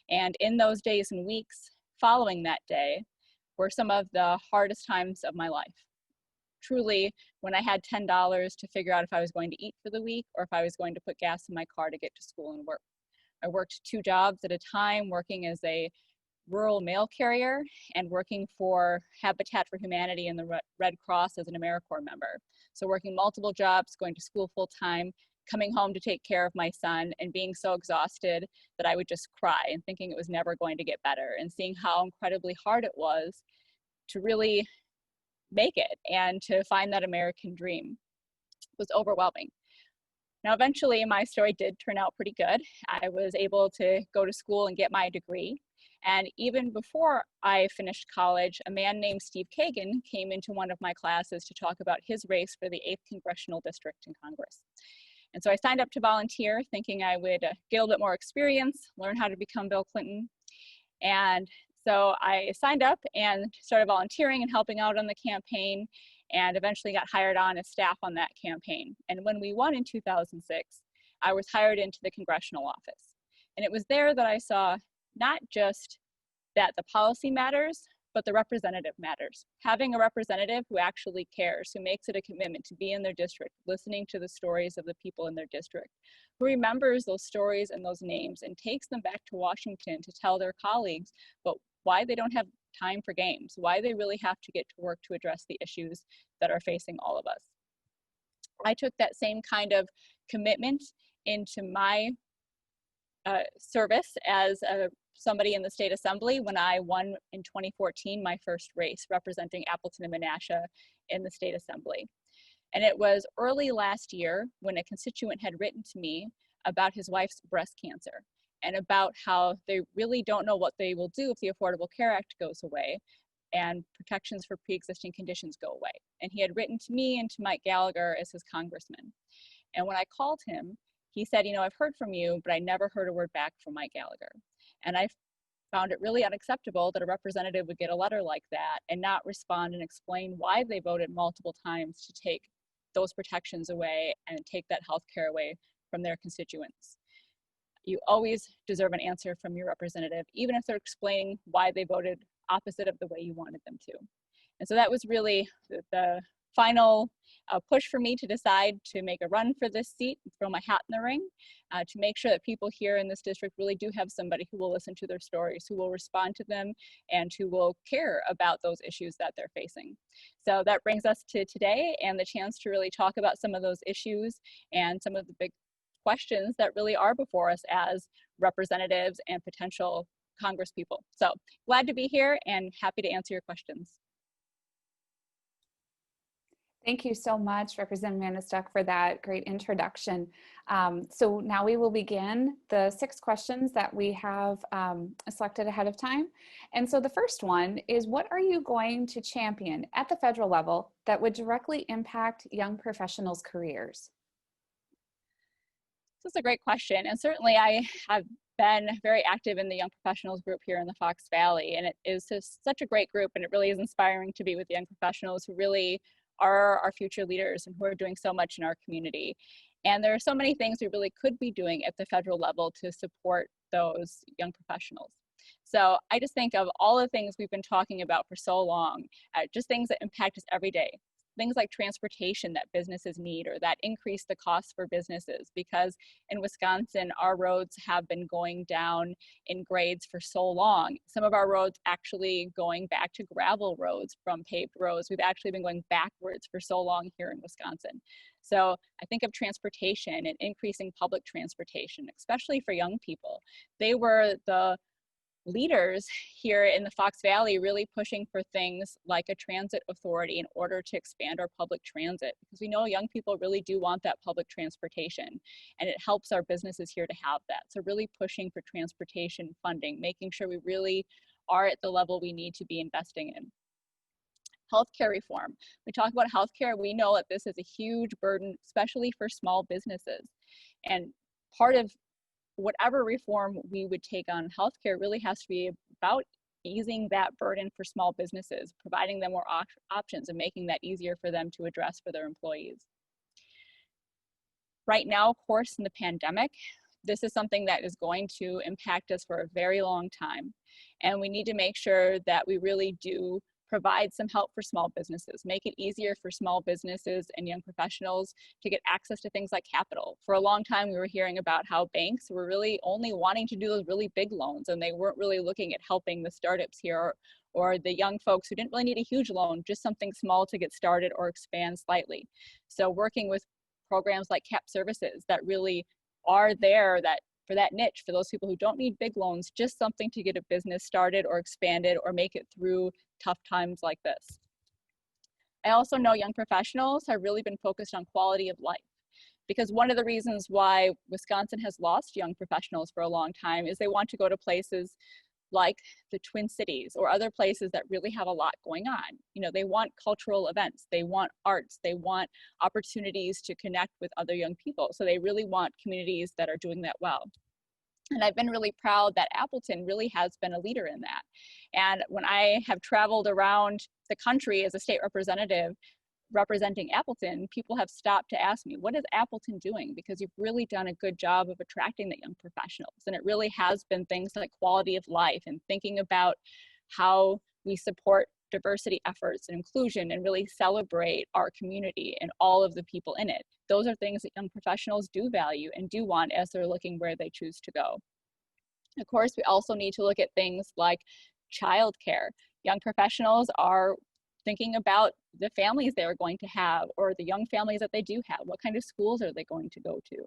And in those days and weeks following that day were some of the hardest times of my life. Truly, when I had $10 to figure out if I was going to eat for the week or if I was going to put gas in my car to get to school and work. I worked 2 jobs at a time, working as a rural mail carrier and working for Habitat for Humanity and the Red Cross as an AmeriCorps member. So working multiple jobs, going to school full time, coming home to take care of my son, and being so exhausted that I would just cry and thinking it was never going to get better, and seeing how incredibly hard it was to really make it and to find that American dream was overwhelming. Now, eventually, my story did turn out pretty good. I was able to go to school and get my degree. And even before I finished college, a man named Steve Kagan came into one of my classes to talk about his race for the 8th Congressional District in Congress. And so I signed up to volunteer, thinking I would get a little bit more experience, learn how to become Bill Clinton. And so I signed up and started volunteering and helping out on the campaign, and eventually got hired on as staff on that campaign. And when we won in 2006, I was hired into the Congressional office. And it was there that I saw not just that the policy matters, but the representative matters. Having a representative who actually cares, who makes it a commitment to be in their district, listening to the stories of the people in their district, who remembers those stories and those names and takes them back to Washington to tell their colleagues about why they don't have time for games, why they really have to get to work to address the issues that are facing all of us. I took that same kind of commitment into my service as somebody in the state assembly when I won in 2014 my first race representing Appleton and Menasha in the state assembly. And it was early last year when a constituent had written to me about his wife's breast cancer and about how they really don't know what they will do if the Affordable Care Act goes away and protections for pre-existing conditions go away. And he had written to me and to Mike Gallagher as his congressman. And when I called him, he said, you know, I've heard from you, but I never heard a word back from Mike Gallagher. And I found it really unacceptable that a representative would get a letter like that and not respond and explain why they voted multiple times to take those protections away and take that health care away from their constituents. You always deserve an answer from your representative, even if they're explaining why they voted opposite of the way you wanted them to. And so that was really the final push for me to decide to make a run for this seat, throw my hat in the ring, to make sure that people here in this district really do have somebody who will listen to their stories, who will respond to them, and who will care about those issues that they're facing. So that brings us to today and the chance to really talk about some of those issues and some of the big questions that really are before us as representatives and potential congresspeople. So glad to be here and happy to answer your questions. Thank you so much, Representative Amanda Stuck, for that great introduction. So now we will begin the 6 questions that we have selected ahead of time. And so the first one is, what are you going to champion at the federal level that would directly impact young professionals' careers? This is a great question. And certainly I have been very active in the young professionals group here in the Fox Valley. And it is just such a great group. And it really is inspiring to be with young professionals who really are our future leaders and who are doing so much in our community. And there are so many things we really could be doing at the federal level to support those young professionals. So I just think of all the things we've been talking about for so long, just things that impact us every day. Things like transportation that businesses need or that increase the cost for businesses, because in Wisconsin, our roads have been going down in grades for so long. Some of our roads actually going back to gravel roads from paved roads. We've actually been going backwards for so long here in Wisconsin. So I think of transportation and increasing public transportation, especially for young people. They were the leaders here in the Fox Valley really pushing for things like a transit authority in order to expand our public transit, because we know young people really do want that public transportation and it helps our businesses here to have that. So really pushing for transportation funding, making sure we really are at the level we need to be investing in. Healthcare reform. We talk about healthcare, we know that this is a huge burden, especially for small businesses. And part of whatever reform we would take on healthcare really has to be about easing that burden for small businesses, providing them more options and making that easier for them to address for their employees. Right now, of course, in the pandemic, this is something that is going to impact us for a very long time. And we need to make sure that we really do provide some help for small businesses, make it easier for small businesses and young professionals to get access to things like capital. For a long time, we were hearing about how banks were really only wanting to do those really big loans, and they weren't really looking at helping the startups here or the young folks who didn't really need a huge loan, just something small to get started or expand slightly. So working with programs like CAP services that really are there that for that niche, for those people who don't need big loans, just something to get a business started or expanded or make it through tough times like this. I also know young professionals have really been focused on quality of life, because one of the reasons why Wisconsin has lost young professionals for a long time is they want to go to places like the Twin Cities or other places that really have a lot going on. You know, they want cultural events, they want arts, they want opportunities to connect with other young people. So they really want communities that are doing that well. And I've been really proud that Appleton really has been a leader in that. And when I have traveled around the country as a state representative, representing Appleton, people have stopped to ask me, what is Appleton doing? Because you've really done a good job of attracting the young professionals. And it really has been things like quality of life and thinking about how we support diversity efforts and inclusion and really celebrate our community and all of the people in it. Those are things that young professionals do value and do want as they're looking where they choose to go. Of course, we also need to look at things like childcare. Young professionals are thinking about the families they are going to have or the young families that they do have. What kind of schools are they going to go to?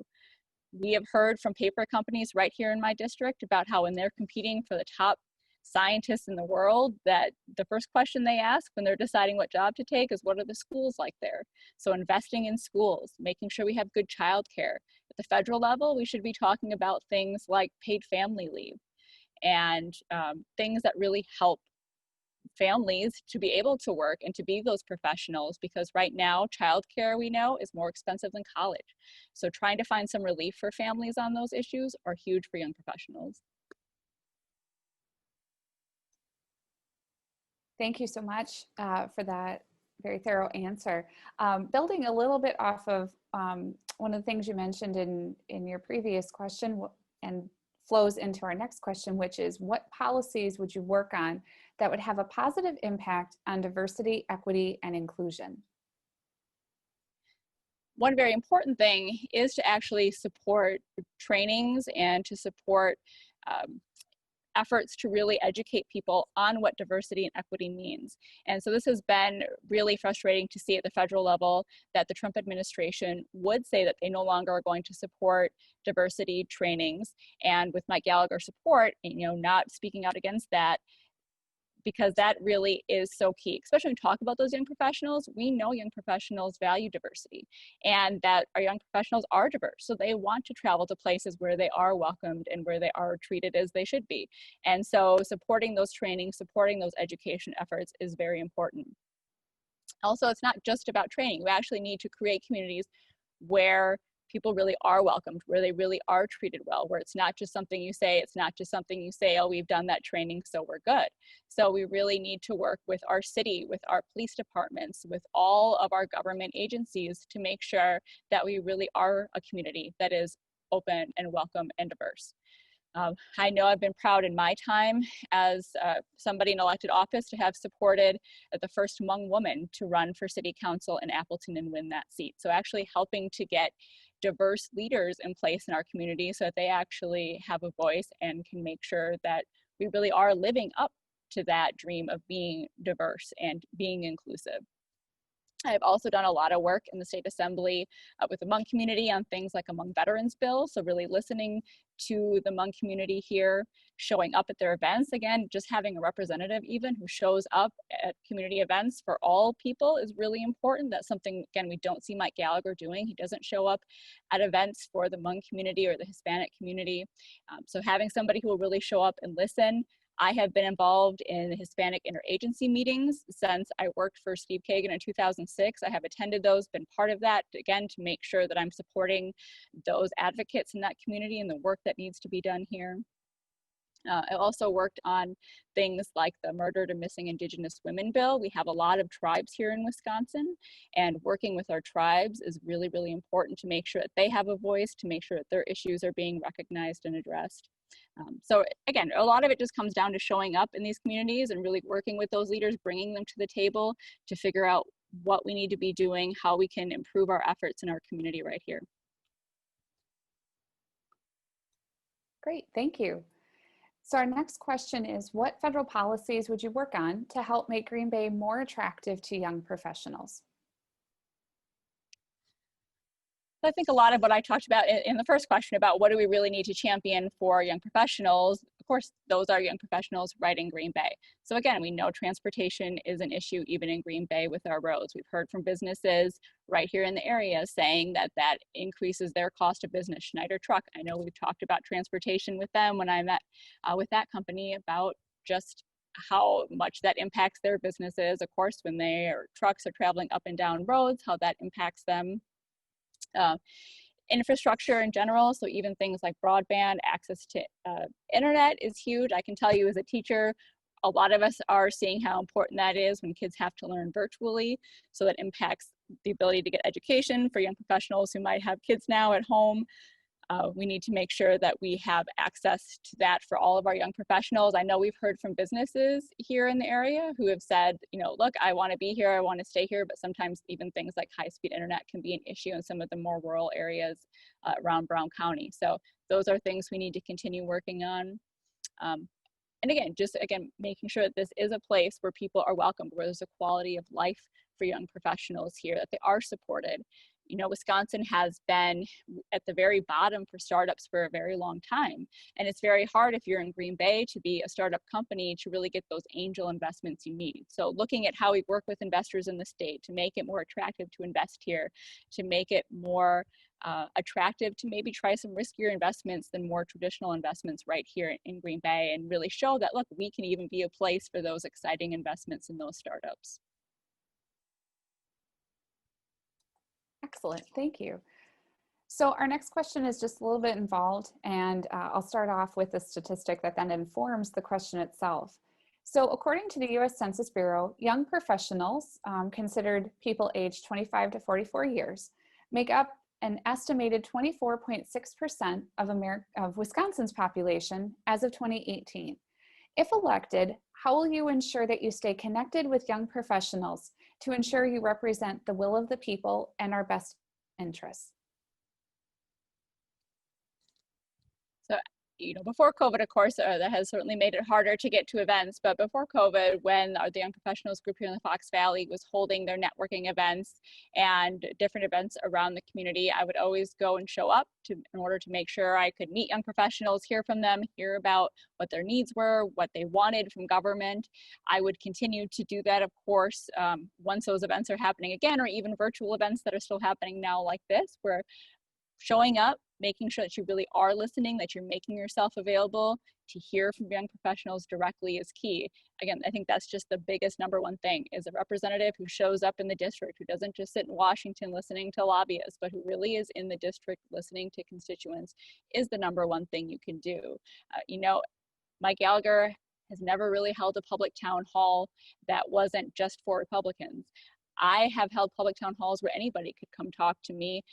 We have heard from paper companies right here in my district about how when they're competing for the top scientists in the world, that the first question they ask when they're deciding what job to take is, what are the schools like there? So investing in schools, making sure we have good childcare. At the federal level, we should be talking about things like paid family leave and things that really help families to be able to work and to be those professionals, because right now childcare, we know, is more expensive than college. So trying to find some relief for families on those issues are huge for young professionals. Thank you so much for that very thorough answer. Building a little bit off of one of the things you mentioned in your previous question and flows into our next question, which is, what policies would you work on that would have a positive impact on diversity, equity, and inclusion? One very important thing is to actually support trainings and to support efforts to really educate people on what diversity and equity means. And so this has been really frustrating to see at the federal level that the Trump administration would say that they no longer are going to support diversity trainings. And with Mike Gallagher's support, you know, not speaking out against that, because that really is so key. Especially when we talk about those young professionals, we know young professionals value diversity and that our young professionals are diverse. So they want to travel to places where they are welcomed and where they are treated as they should be. And so supporting those trainings, supporting those education efforts is very important. Also, it's not just about training. We actually need to create communities where people really are welcomed, where they really are treated well, where it's not just something you say, oh, we've done that training, so we're good. So we really need to work with our city, with our police departments, with all of our government agencies to make sure that we really are a community that is open and welcome and diverse. I know I've been proud in my time as somebody in elected office to have supported the first Hmong woman to run for city council in Appleton and win that seat. So actually helping to get diverse leaders in place in our community so that they actually have a voice and can make sure that we really are living up to that dream of being diverse and being inclusive. I've also done a lot of work in the state assembly with the Hmong community on things like a Hmong veterans bill. So really listening to the Hmong community here, showing up at their events. Again, just having a representative even who shows up at community events for all people is really important. That's something, again, we don't see Mike Gallagher doing. He doesn't show up at events for the Hmong community or the Hispanic community. So having somebody who will really show up and listen. I have been involved in Hispanic interagency meetings since I worked for Steve Kagan in 2006. I have attended those, been part of that, again, to make sure that I'm supporting those advocates in that community and the work that needs to be done here. I also worked on things like the Murdered and Missing Indigenous Women bill. We have a lot of tribes here in Wisconsin, and working with our tribes is really, really important to make sure that they have a voice, to make sure that their issues are being recognized and addressed. So again, a lot of it just comes down to showing up in these communities and really working with those leaders, bringing them to the table to figure out what we need to be doing, how we can improve our efforts in our community right here. Great, thank you. So our next question is, what federal policies would you work on to help make Green Bay more attractive to young professionals? I think a lot of what I talked about in the first question about what do we really need to champion for young professionals of course, those are young professionals right in Green Bay. So again, we know transportation is an issue even in Green Bay with our roads. We've heard from businesses right here in the area saying that that increases their cost of business. Schneider Truck, I know we've talked about transportation with them when I met with that company about just how much that impacts their businesses. Of course, when their trucks are traveling up and down roads, how that impacts them. Infrastructure in general, so even things like broadband, access to internet is huge. I can tell you as a teacher, a lot of us are seeing how important that is when kids have to learn virtually. So that impacts the ability to get education for young professionals who might have kids now at home. We need to make sure that we have access to that for all of our young professionals. I know we've heard from businesses here in the area who have said, you know, look, I want to be here, I want to stay here, but sometimes even things like high-speed internet can be an issue in some of the more rural areas around Brown County. So those are things we need to continue working on. And again, making sure that this is a place where people are welcomed, where there's a quality of life for young professionals here, that they are supported. You know, Wisconsin has been at the very bottom for startups for a very long time. And it's very hard if you're in Green Bay to be a startup company to really get those angel investments you need. So looking at how we work with investors in the state to make it more attractive to invest here, to make it more attractive to maybe try some riskier investments than more traditional investments right here in Green Bay, and really show that, look, we can even be a place for those exciting investments in those startups. Excellent, thank you. So our next question is just a little bit involved, and I'll start off with a statistic that then informs the question itself. So according to the US Census Bureau, young professionals, considered people aged 25 to 44 years, make up an estimated 24.6% of Wisconsin's population as of 2018. If elected, how will you ensure that you stay connected with young professionals to ensure you represent the will of the people and our best interests? So, you know, before COVID, of course, that has certainly made it harder to get to events. But before COVID, when the Young Professionals group here in the Fox Valley was holding their networking events and different events around the community, I would always go and show up in order to make sure I could meet young professionals, hear from them, hear about what their needs were, what they wanted from government. I would continue to do that, of course, once those events are happening again, or even virtual events that are still happening now like this, where showing up, making sure that you really are listening, that you're making yourself available to hear from young professionals directly is key. Again, I think that's just the biggest #1 thing, is a representative who shows up in the district, who doesn't just sit in Washington listening to lobbyists, but who really is in the district listening to constituents, is the #1 thing you can do. You know, Mike Gallagher has never really held a public town hall that wasn't just for Republicans. I have held public town halls where anybody could come talk to me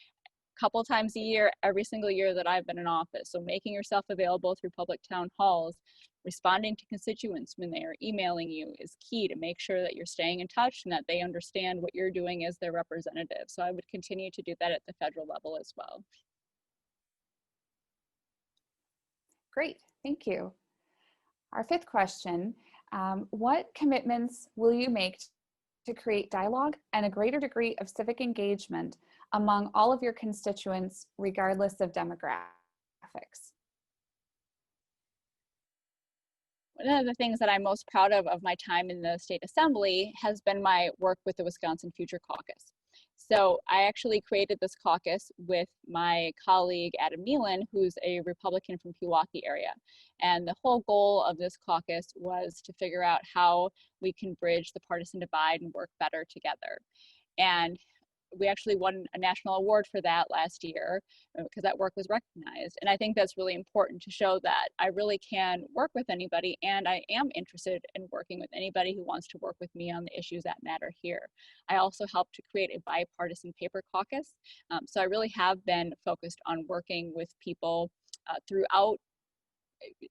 couple times a year, every single year that I've been in office. So making yourself available through public town halls, responding to constituents when they are emailing you is key to make sure that you're staying in touch and that they understand what you're doing as their representative. So I would continue to do that at the federal level as well. Great, thank you. Our 5th question, what commitments will you make to create dialogue and a greater degree of civic engagement among all of your constituents, regardless of demographics? One of the things that I'm most proud of my time in the state assembly has been my work with the Wisconsin Future Caucus. So I actually created this caucus with my colleague Adam Nealon, who's a Republican from Pewaukee area. And the whole goal of this caucus was to figure out how we can bridge the partisan divide and work better together. And we actually won a national award for that last year because that work was recognized. And I think that's really important to show that I really can work with anybody, and I am interested in working with anybody who wants to work with me on the issues that matter here. I also helped to create a bipartisan paper caucus. So I really have been focused on working with people throughout,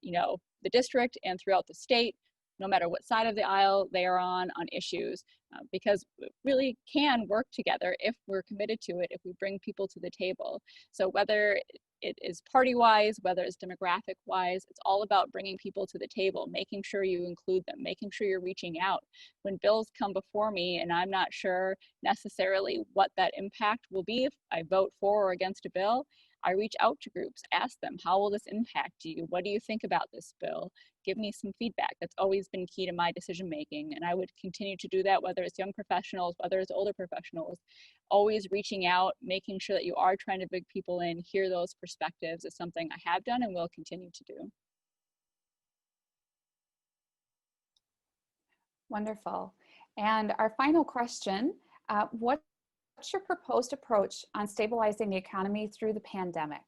you know, the district and throughout the state, no matter what side of the aisle they are on issues, because we really can work together if we're committed to it, if we bring people to the table. So whether it is party-wise, whether it's demographic-wise, it's all about bringing people to the table, making sure you include them, making sure you're reaching out. When bills come before me and I'm not sure necessarily what that impact will be if I vote for or against a bill, I reach out to groups, ask them, how will this impact you? What do you think about this bill? Give me some feedback. That's always been key to my decision making. And I would continue to do that, whether it's young professionals, whether it's older professionals, always reaching out, making sure that you are trying to bring people in, hear those perspectives is something I have done and will continue to do. Wonderful. And our final question, what's your proposed approach on stabilizing the economy through the pandemic?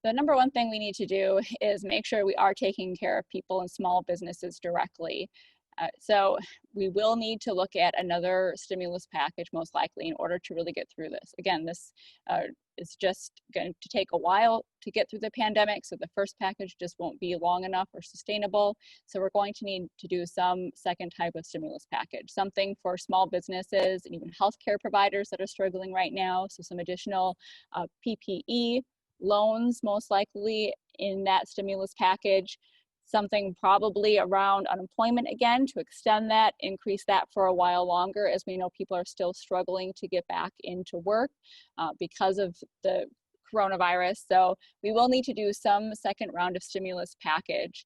The number one thing we need to do is make sure we are taking care of people and small businesses directly. So we will need to look at another stimulus package most likely in order to really get through this. Again, this is just going to take a while to get through the pandemic, so the first package just won't be long enough or sustainable. So we're going to need to do some second type of stimulus package, something for small businesses and even healthcare providers that are struggling right now. So some additional PPE loans most likely in that stimulus package. Something probably around unemployment again to extend that, increase that for a while longer, as we know people are still struggling to get back into work because of the coronavirus. So we will need to do some second round of stimulus package.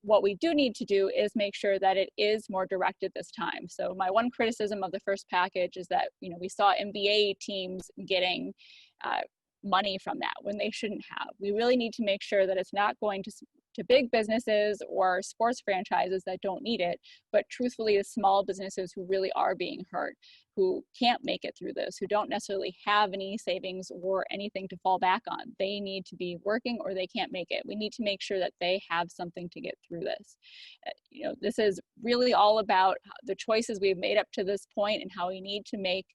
What we do need to do is make sure that it is more directed this time. So my one criticism of the first package is that, you know, we saw NBA teams getting money from that when they shouldn't have. We really need to make sure that it's not going to big businesses or sports franchises that don't need it, but truthfully the small businesses who really are being hurt, who can't make it through this, who don't necessarily have any savings or anything to fall back on. They need to be working or they can't make it. We need to make sure that they have something to get through this. You know, this is really all about the choices we've made up to this point and how we need to make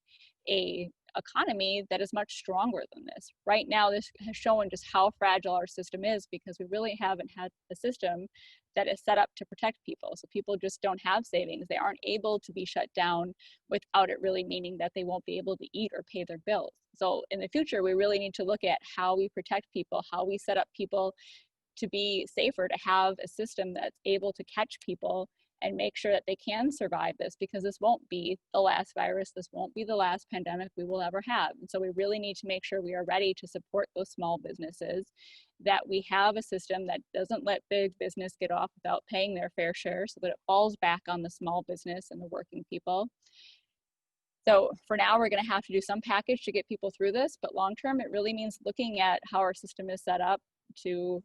a economy that is much stronger than this. Right now, this has shown just how fragile our system is because we really haven't had a system that is set up to protect people. So people just don't have savings. They aren't able to be shut down without it really meaning that they won't be able to eat or pay their bills. So in the future, we really need to look at how we protect people, how we set up people to be safer, to have a system that's able to catch people and make sure that they can survive this, because this won't be the last virus. This won't be the last pandemic we will ever have. And so we really need to make sure we are ready to support those small businesses, that we have a system that doesn't let big business get off without paying their fair share, so that it falls back on the small business and the working people. So for now, we're going to have to do some package to get people through this, but long term, it really means looking at how our system is set up to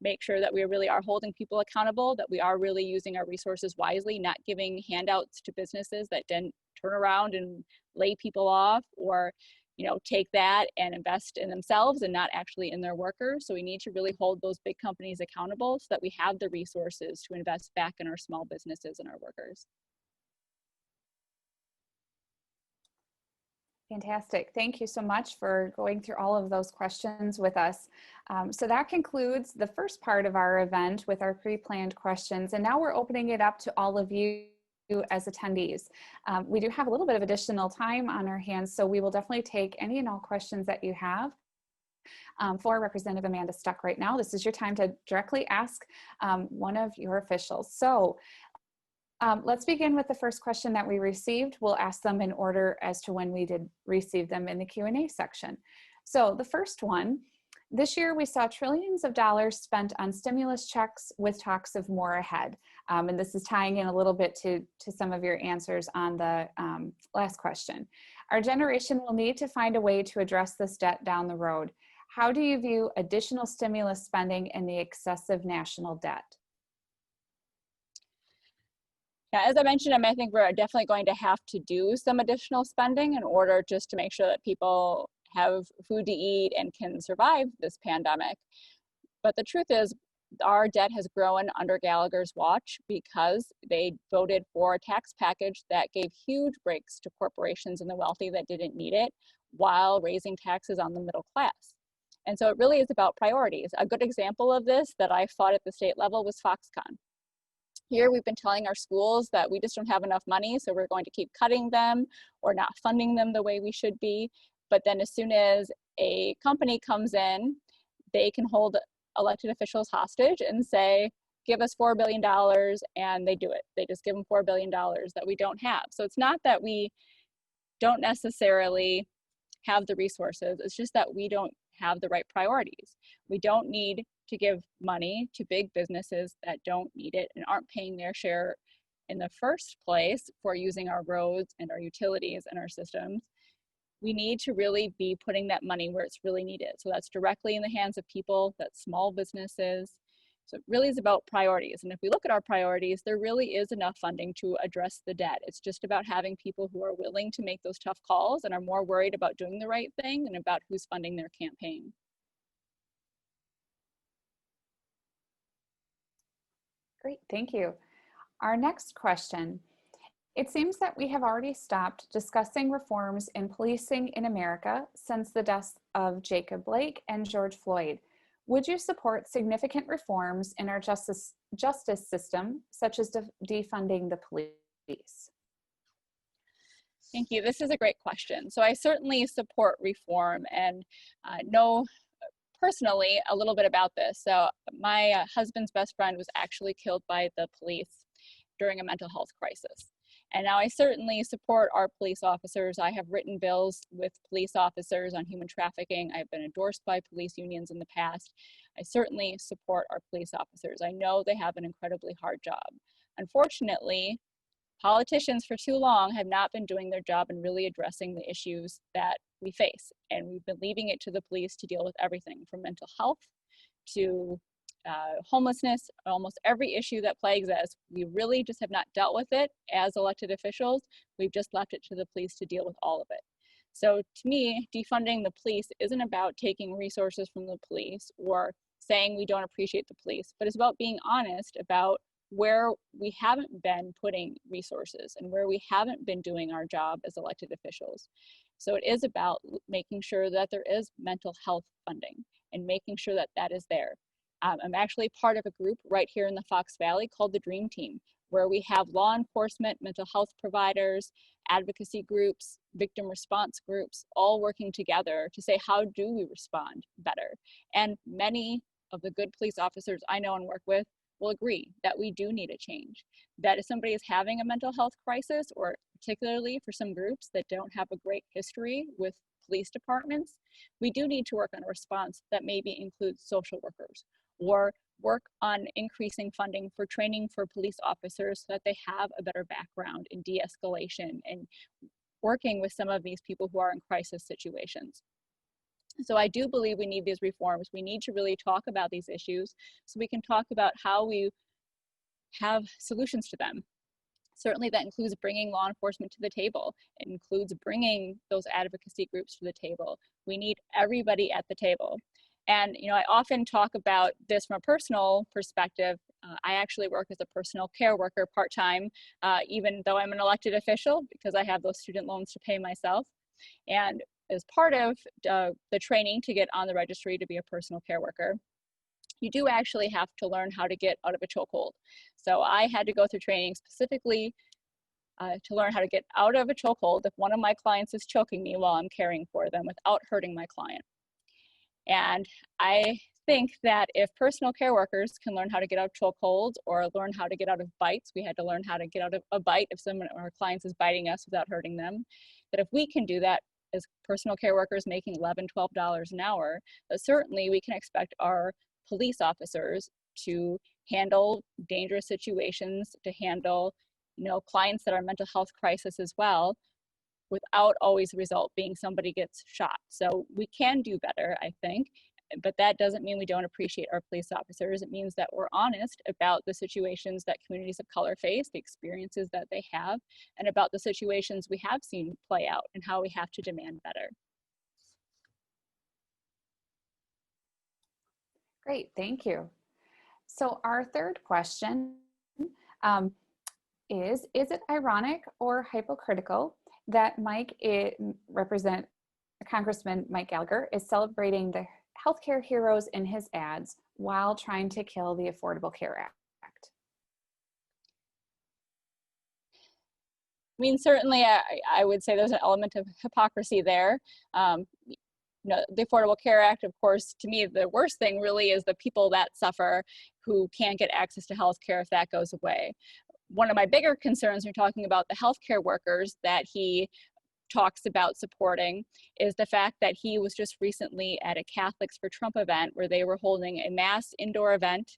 make sure that we really are holding people accountable, that we are really using our resources wisely, not giving handouts to businesses that then turn around and lay people off, or, you know, take that and invest in themselves and not actually in their workers. So we need to really hold those big companies accountable so that we have the resources to invest back in our small businesses and our workers. Fantastic. Thank you so much for going through all of those questions with us. So that concludes the first part of our event with our pre-planned questions. And now we're opening it up to all of you as attendees. We do have a little bit of additional time on our hands, so we will definitely take any and all questions that you have for Representative Amanda Stuck right now. This is your time to directly ask one of your officials. So let's begin with the first question that we received. We'll ask them in order as to when we did receive them in the Q&A section. So the first one, this year we saw trillions of dollars spent on stimulus checks with talks of more ahead. And this is tying in a little bit to some of your answers on the last question. Our generation will need to find a way to address this debt down the road. How do you view additional stimulus spending and the excessive national debt? Yeah, as I mentioned, I think we're definitely going to have to do some additional spending in order just to make sure that people have food to eat and can survive this pandemic. But the truth is, our debt has grown under Gallagher's watch because they voted for a tax package that gave huge breaks to corporations and the wealthy that didn't need it, while raising taxes on the middle class. And so it really is about priorities. A good example of this that I fought at the state level was Foxconn. Here we've been telling our schools that we just don't have enough money, so we're going to keep cutting them or not funding them the way we should be. But then as soon as a company comes in, they can hold elected officials hostage and say, give us $4 billion, and they do it. They just give them $4 billion that we don't have. So it's not that we don't necessarily have the resources. It's just that we don't have the right priorities. We don't need to give money to big businesses that don't need it and aren't paying their share in the first place for using our roads and our utilities and our systems. We need to really be putting that money where it's really needed. So that's directly in the hands of people, that's small businesses. So it really is about priorities. And if we look at our priorities, there really is enough funding to address the debt. It's just about having people who are willing to make those tough calls and are more worried about doing the right thing than about who's funding their campaign. Great, thank you. Our next question. It seems that we have already stopped discussing reforms in policing in America since the deaths of Jacob Blake and George Floyd. Would you support significant reforms in our justice system, such as defunding the police? Thank you. This is a great question. So I certainly support reform and know personally a little bit about this. So my husband's best friend was actually killed by the police during a mental health crisis. And now I certainly support our police officers. I have written bills with police officers on human trafficking. I've been endorsed by police unions in the past. I certainly support our police officers. I know they have an incredibly hard job. Unfortunately, politicians for too long have not been doing their job and really addressing the issues that we face. And we've been leaving it to the police to deal with everything from mental health to homelessness, almost every issue that plagues us. We really just have not dealt with it as elected officials. We've just left it to the police to deal with all of it. So to me, defunding the police isn't about taking resources from the police or saying we don't appreciate the police, but it's about being honest about where we haven't been putting resources and where we haven't been doing our job as elected officials. So it is about making sure that there is mental health funding and making sure that that is there. I'm actually part of a group right here in the Fox Valley called the Dream Team, where we have law enforcement, mental health providers, advocacy groups, victim response groups, all working together to say, how do we respond better? And many of the good police officers I know and work with will agree that we do need a change. That if somebody is having a mental health crisis, or particularly for some groups that don't have a great history with police departments, we do need to work on a response that maybe includes social workers, or work on increasing funding for training for police officers so that they have a better background in de-escalation and working with some of these people who are in crisis situations. So I do believe we need these reforms. We need to really talk about these issues so we can talk about how we have solutions to them. Certainly that includes bringing law enforcement to the table. It includes bringing those advocacy groups to the table. We need everybody at the table. And, you know, I often talk about this from a personal perspective. I actually work as a personal care worker part-time, even though I'm an elected official, because I have those student loans to pay myself. And as part of the training to get on the registry to be a personal care worker, you do actually have to learn how to get out of a chokehold. So I had to go through training specifically to learn how to get out of a chokehold if one of my clients is choking me while I'm caring for them without hurting my client. And I think that if personal care workers can learn how to get out of chokeholds or learn how to get out of bites, we had to learn how to get out of a bite if someone of our clients is biting us without hurting them, that if we can do that as personal care workers making $11, $12 an hour, certainly we can expect our police officers to handle dangerous situations, to handle, you know, clients that are in mental health crisis as well, without always the result being somebody gets shot. So we can do better, I think, but that doesn't mean we don't appreciate our police officers. It means that we're honest about the situations that communities of color face, the experiences that they have, and about the situations we have seen play out and how we have to demand better. Great, thank you. So our third question is it ironic or hypocritical that Congressman Mike Gallagher is celebrating the healthcare heroes in his ads while trying to kill the Affordable Care Act? I mean, certainly I would say there's an element of hypocrisy there. You know, the Affordable Care Act, of course, to me, the worst thing really is the people that suffer who can't get access to health care if that goes away. One of my bigger concerns when you're talking about the healthcare workers that he talks about supporting is the fact that he was just recently at a Catholics for Trump event where they were holding a mass indoor event,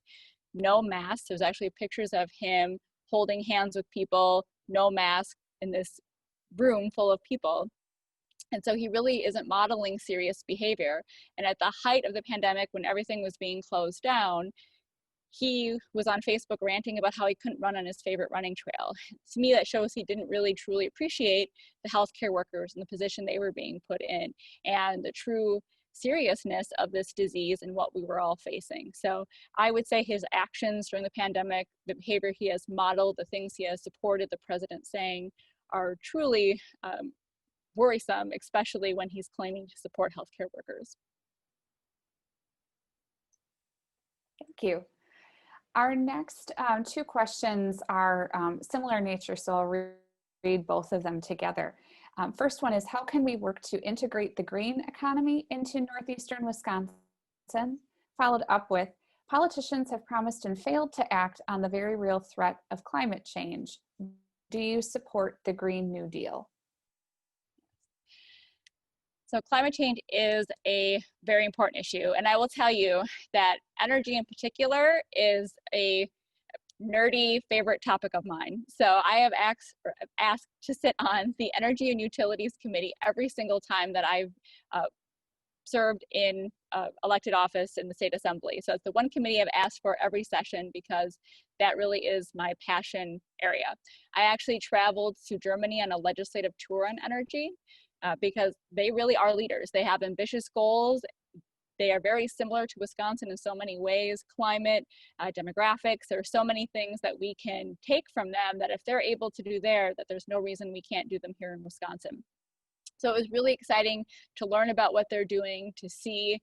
no mask. There's actually pictures of him holding hands with people, no mask, in this room full of people. And so he really isn't modeling serious behavior. And at the height of the pandemic, when everything was being closed down, he was on Facebook ranting about how he couldn't run on his favorite running trail. To me, that shows he didn't really truly appreciate the healthcare workers and the position they were being put in and the true seriousness of this disease and what we were all facing. So I would say his actions during the pandemic, the behavior he has modeled, the things he has supported the president saying are truly worrisome, especially when he's claiming to support healthcare workers. Thank you. Our next two questions are similar in nature, so I'll read both of them together. First one is, how can we work to integrate the green economy into Northeastern Wisconsin? Followed up with, politicians have promised and failed to act on the very real threat of climate change. Do you support the Green New Deal? So climate change is a very important issue. And I will tell you that energy in particular is a nerdy favorite topic of mine. So I have asked to sit on the Energy and Utilities Committee every single time that I've served in elected office in the state assembly. So it's the one committee I've asked for every session because that really is my passion area. I actually traveled to Germany on a legislative tour on energy because they really are leaders. They have ambitious goals. They are very similar to Wisconsin in so many ways, climate, demographics. There are so many things that we can take from them that if they're able to do there, that there's no reason we can't do them here in Wisconsin. So it was really exciting to learn about what they're doing, to see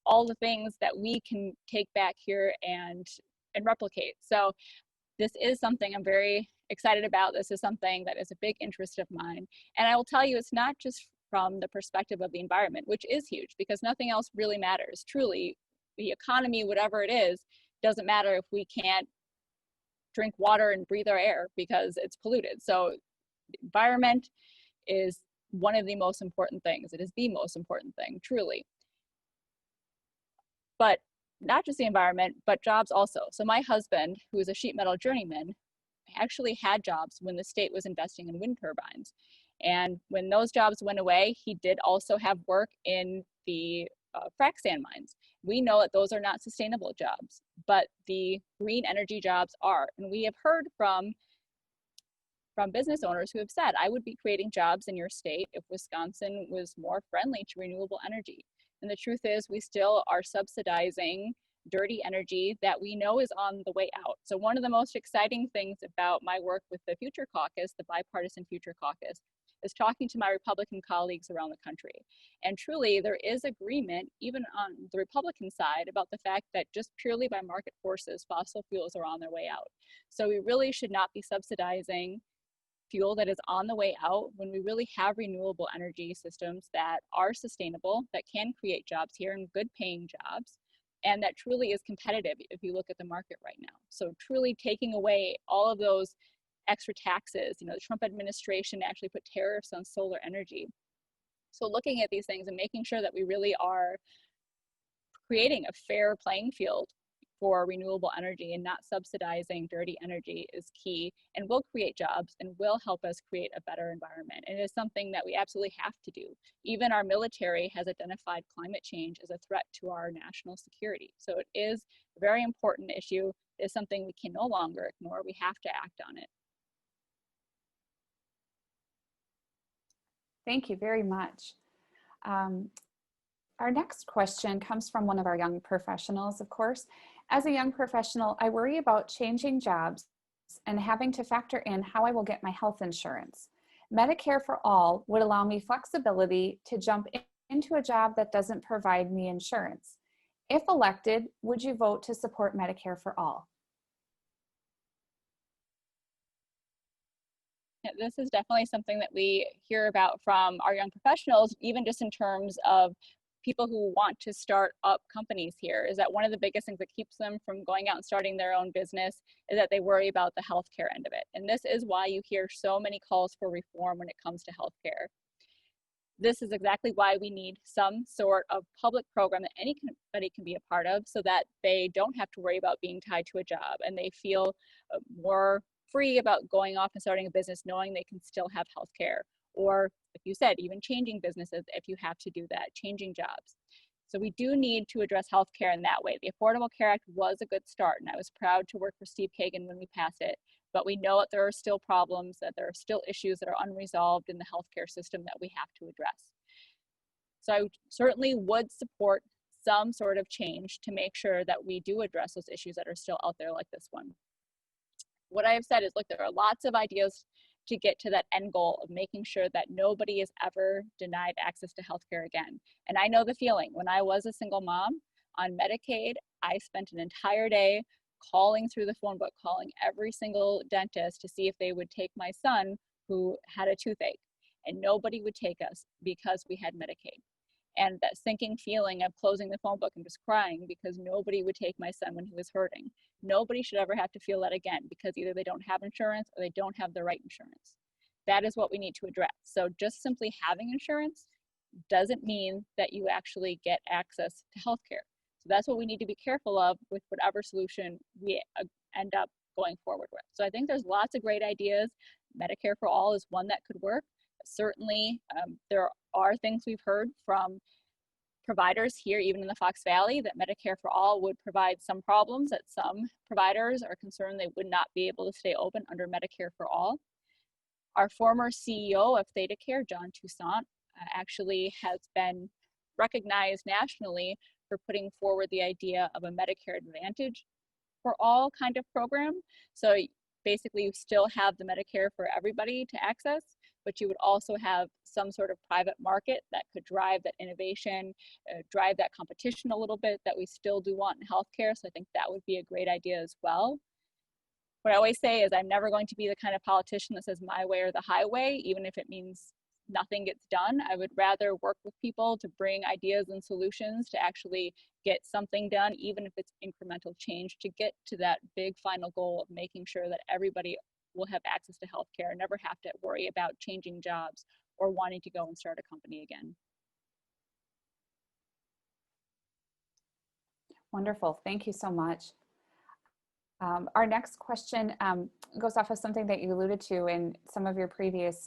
all the things that we can take back here and replicate. So this is something I'm very excited about. This is something that is a big interest of mine. And I will tell you, it's not just from the perspective of the environment, which is huge because nothing else really matters. Truly, the economy, whatever it is, doesn't matter if we can't drink water and breathe our air because it's polluted. So the environment is one of the most important things. It is the most important thing, truly. But not just the environment, but jobs also. So my husband, who is a sheet metal journeyman, actually had jobs when the state was investing in wind turbines. And when those jobs went away, he did also have work in the frac sand mines. We know that those are not sustainable jobs, but the green energy jobs are. And we have heard from business owners who have said, I would be creating jobs in your state if Wisconsin was more friendly to renewable energy. And the truth is, we still are subsidizing dirty energy that we know is on the way out. So one of the most exciting things about my work with the Future Caucus, the bipartisan Future Caucus, is talking to my Republican colleagues around the country. And truly, there is agreement, even on the Republican side, about the fact that just purely by market forces, fossil fuels are on their way out. So we really should not be subsidizing fuel that is on the way out when we really have renewable energy systems that are sustainable, that can create jobs here and good paying jobs, and that truly is competitive if you look at the market right now. So truly taking away all of those extra taxes, the Trump administration actually put tariffs on solar energy. So looking at these things and making sure that we really are creating a fair playing field for renewable energy and not subsidizing dirty energy is key and will create jobs and will help us create a better environment. And it is something that we absolutely have to do. Even our military has identified climate change as a threat to our national security. So it is a very important issue. It is something we can no longer ignore. We have to act on it. Thank you very much. Our next question comes from one of our young professionals, of course. As a young professional, I worry about changing jobs and having to factor in how I will get my health insurance. Medicare for All would allow me flexibility to jump into a job that doesn't provide me insurance. If elected, would you vote to support Medicare for All? Yeah, this is definitely something that we hear about from our young professionals, even just in terms of people who want to start up companies here, is that one of the biggest things that keeps them from going out and starting their own business is that they worry about the healthcare end of it. And this is why you hear so many calls for reform when it comes to healthcare. This is exactly why we need some sort of public program that anybody can be a part of, so that they don't have to worry about being tied to a job, and they feel more free about going off and starting a business knowing they can still have health care. Or, like you said, even changing businesses if you have to do that, changing jobs. So we do need to address healthcare in that way. The Affordable Care Act was a good start, and I was proud to work for Steve Kagan when we passed it. But we know that there are still problems, that there are still issues that are unresolved in the healthcare system that we have to address. So I certainly would support some sort of change to make sure that we do address those issues that are still out there like this one. What I have said is, look, there are lots of ideas to get to that end goal of making sure that nobody is ever denied access to healthcare again. And I know the feeling. When I was a single mom on Medicaid, I spent an entire day calling through the phone book, calling every single dentist to see if they would take my son who had a toothache. And nobody would take us because we had Medicaid. And that sinking feeling of closing the phone book and just crying because nobody would take my son when he was hurting. Nobody should ever have to feel that again, because either they don't have insurance or they don't have the right insurance. That is what we need to address. So just simply having insurance doesn't mean that you actually get access to healthcare. So that's what we need to be careful of with whatever solution we end up going forward with. So I think there's lots of great ideas. Medicare for All is one that could work. Certainly, there are things we've heard from providers here, even in the Fox Valley, that Medicare for All would provide some problems, that some providers are concerned they would not be able to stay open under Medicare for All. Our former CEO of ThedaCare, John Toussaint, actually has been recognized nationally for putting forward the idea of a Medicare Advantage for All kind of program. So basically, you still have the Medicare for everybody to access, but you would also have some sort of private market that could drive that innovation, drive that competition a little bit that we still do want in healthcare. So I think that would be a great idea as well. What I always say is I'm never going to be the kind of politician that says my way or the highway, even if it means nothing gets done. I would rather work with people to bring ideas and solutions to actually get something done, even if it's incremental change, to get to that big final goal of making sure that everybody will have access to healthcare and never have to worry about changing jobs or wanting to go and start a company again. Wonderful. Thank you so much. Our next question goes off of something that you alluded to in some of your previous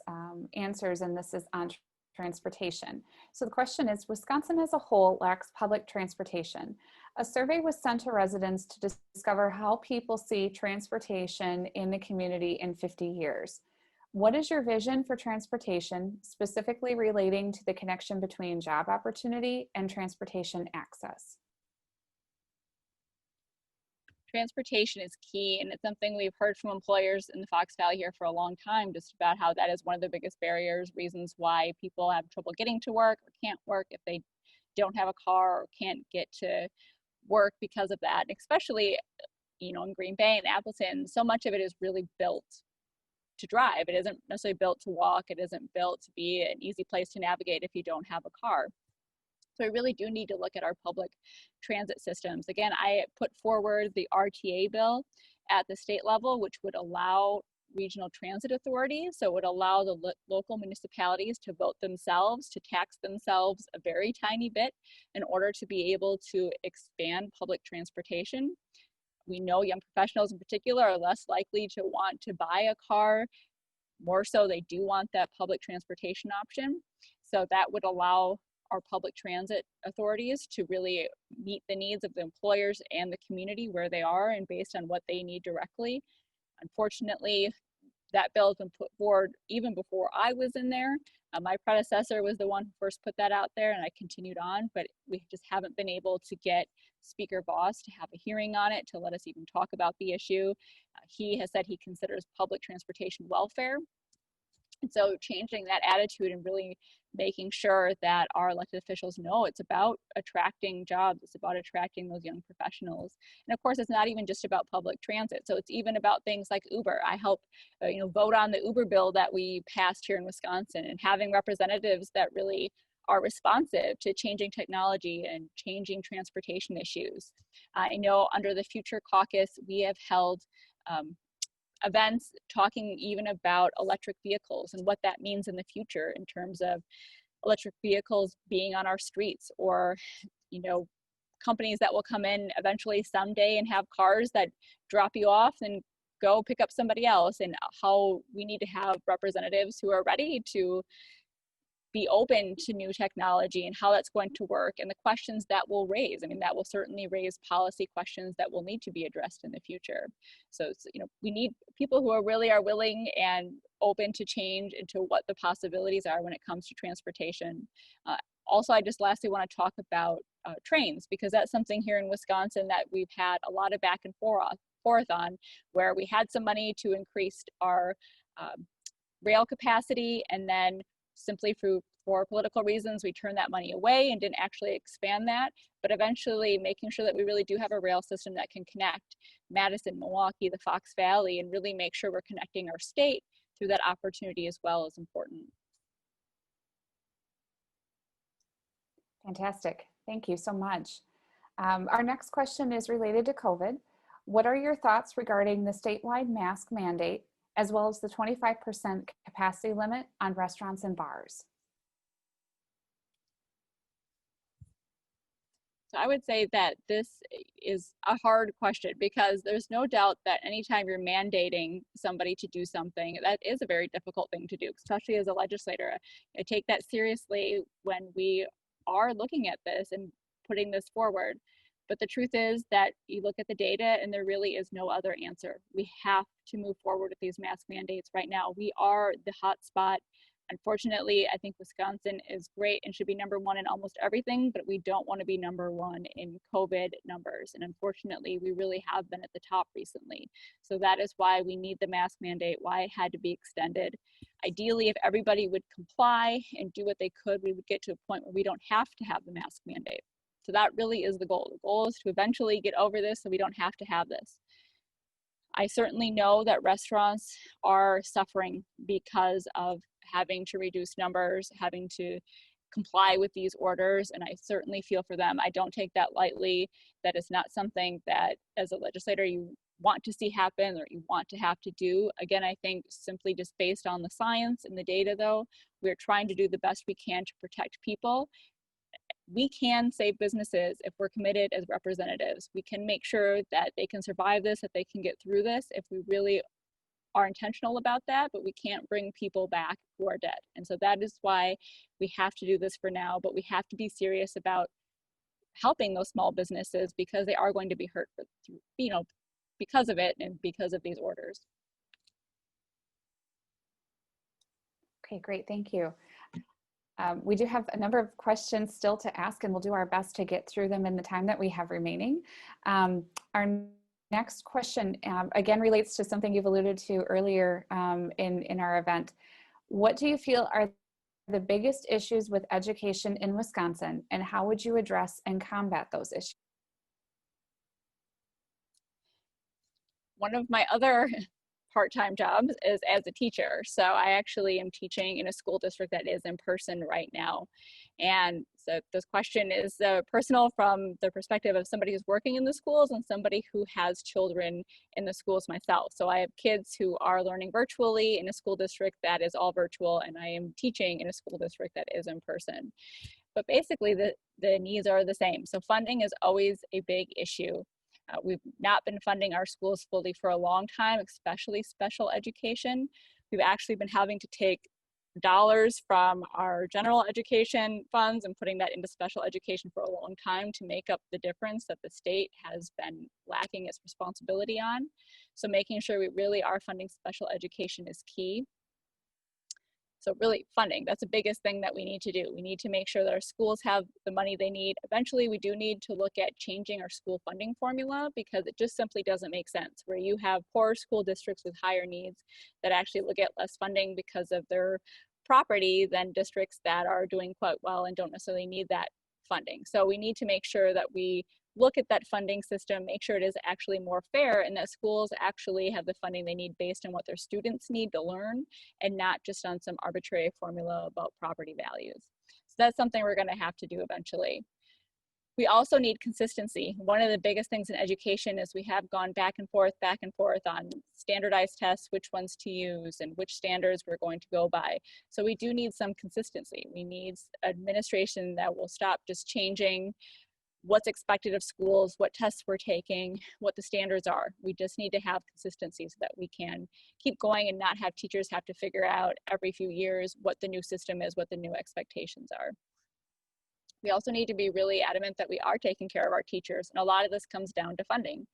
answers, and this is on transportation. So the question is, Wisconsin as a whole lacks public transportation. A survey was sent to residents to discover how people see transportation in the community in 50 years. What is your vision for transportation, specifically relating to the connection between job opportunity and transportation access? Transportation is key, and it's something we've heard from employers in the Fox Valley here for a long time, just about how that is one of the biggest barriers, reasons why people have trouble getting to work or can't work if they don't have a car or can't get to work because of that. And especially, you know, in Green Bay and Appleton, so much of it is really built to drive. It isn't necessarily built to walk. It isn't built to be an easy place to navigate if you don't have a car. So we really do need to look at our public transit systems. Again, I put forward the RTA bill at the state level, which would allow regional transit authorities, so it would allow the local municipalities to vote themselves, to tax themselves a very tiny bit in order to be able to expand public transportation. We know young professionals in particular are less likely to want to buy a car. More so, they do want that public transportation option. So that would allow our public transit authorities to really meet the needs of the employers and the community where they are and based on what they need directly. Unfortunately, that bill has been put forward even before I was in there. My predecessor was the one who first put that out there, and I continued on, but we just haven't been able to get Speaker Voss to have a hearing on it to let us even talk about the issue. He has said he considers public transportation welfare. And so changing that attitude and really making sure that our elected officials know it's about attracting jobs, it's about attracting those young professionals. And of course, it's not even just about public transit. So it's even about things like Uber. I helped vote on the Uber bill that we passed here in Wisconsin, and having representatives that really are responsive to changing technology and changing transportation issues. I know under the Future Caucus, we have held events talking even about electric vehicles and what that means in the future in terms of electric vehicles being on our streets, or, you know, companies that will come in eventually someday and have cars that drop you off and go pick up somebody else, and how we need to have representatives who are ready to be open to new technology and how that's going to work, and the questions that will raise. I mean, that will certainly raise policy questions that will need to be addressed in the future. So, you know, we need people who are willing and open to change into what the possibilities are when it comes to transportation. Also, I just lastly want to talk about trains, because that's something here in Wisconsin that we've had a lot of back and forth on, where we had some money to increase our rail capacity, and then simply for political reasons, we turned that money away and didn't actually expand that. But eventually making sure that we really do have a rail system that can connect Madison, Milwaukee, the Fox Valley, and really make sure we're connecting our state through that opportunity as well is important. Fantastic. Thank you so much. Our next question is related to COVID. What are your thoughts regarding the statewide mask mandate, as well as the 25% capacity limit on restaurants and bars? So I would say that this is a hard question, because there's no doubt that anytime you're mandating somebody to do something, that is a very difficult thing to do, especially as a legislator. I take that seriously when we are looking at this and putting this forward. But the truth is that you look at the data and there really is no other answer. We have to move forward with these mask mandates right now. We are the hot spot. Unfortunately, I think Wisconsin is great and should be #1 in almost everything, but we don't want to be #1 in COVID numbers. And unfortunately, we really have been at the top recently. So that is why we need the mask mandate, why it had to be extended. Ideally, if everybody would comply and do what they could, we would get to a point where we don't have to have the mask mandate. So that really is the goal. The goal is to eventually get over this so we don't have to have this. I certainly know that restaurants are suffering because of having to reduce numbers, having to comply with these orders, and I certainly feel for them. I don't take that lightly. That is not something that as a legislator you want to see happen or you want to have to do. Again, I think simply just based on the science and the data though, we're trying to do the best we can to protect people. We can save businesses if we're committed as representatives. We can make sure that they can survive this, that they can get through this if we really are intentional about that, but we can't bring people back who are dead. And so that is why we have to do this for now, but we have to be serious about helping those small businesses, because they are going to be hurt, you know, because of it and because of these orders. Okay, great, thank you. We do have a number of questions still to ask, and we'll do our best to get through them in the time that we have remaining. Our next question, again, relates to something you've alluded to earlier in our event. What do you feel are the biggest issues with education in Wisconsin, and how would you address and combat those issues? One of my other part-time jobs is as a teacher. So I actually am teaching in a school district that is in person right now. And so this question is personal from the perspective of somebody who's working in the schools and somebody who has children in the schools myself. So I have kids who are learning virtually in a school district that is all virtual, and I am teaching in a school district that is in person. But basically the needs are the same. So funding is always a big issue. We've not been funding our schools fully for a long time, especially special education. We've actually been having to take dollars from our general education funds and putting that into special education for a long time to make up the difference that the state has been lacking its responsibility on. So making sure we really are funding special education is key. So really funding, that's the biggest thing that we need to do. We need to make sure that our schools have the money they need. Eventually, we do need to look at changing our school funding formula, because it just simply doesn't make sense where you have poor school districts with higher needs that actually will get less funding because of their property than districts that are doing quite well and don't necessarily need that funding. So we need to make sure that we look at that funding system, make sure it is actually more fair, and that schools actually have the funding they need based on what their students need to learn, and not just on some arbitrary formula about property values. So that's something we're going to have to do eventually. We also need consistency. One of the biggest things in education is we have gone back and forth on standardized tests, which ones to use and which standards we're going to go by. So we do need some consistency. We need administration that will stop just changing what's expected of schools, what tests we're taking, what the standards are. We just need to have consistency so that we can keep going and not have teachers have to figure out every few years what the new system is, what the new expectations are. We also need to be really adamant that we are taking care of our teachers, and a lot of this comes down to funding.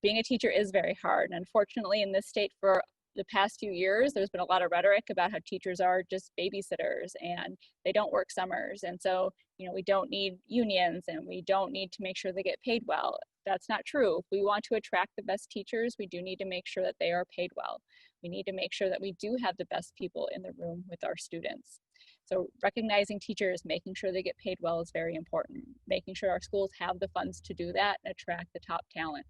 Being a teacher is very hard, and unfortunately in this state for the past few years, there's been a lot of rhetoric about how teachers are just babysitters and they don't work summers, and so we don't need unions and we don't need to make sure they get paid well. That's not true. If we want to attract the best teachers, we do need to make sure that they are paid well. We need to make sure that we do have the best people in the room with our students. So recognizing teachers, making sure they get paid well is very important. Making sure our schools have the funds to do that and attract the top talent.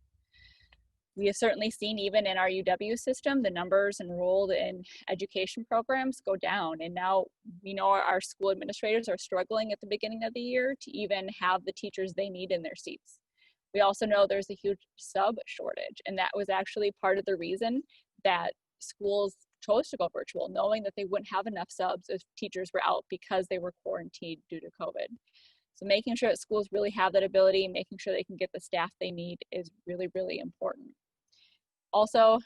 We have certainly seen even in our UW system, the numbers enrolled in education programs go down. And now we know our school administrators are struggling at the beginning of the year to even have the teachers they need in their seats. We also know there's a huge sub shortage, and that was actually part of the reason that schools chose to go virtual, knowing that they wouldn't have enough subs if teachers were out because they were quarantined due to COVID. So making sure that schools really have that ability, making sure they can get the staff they need is really, really important. Also,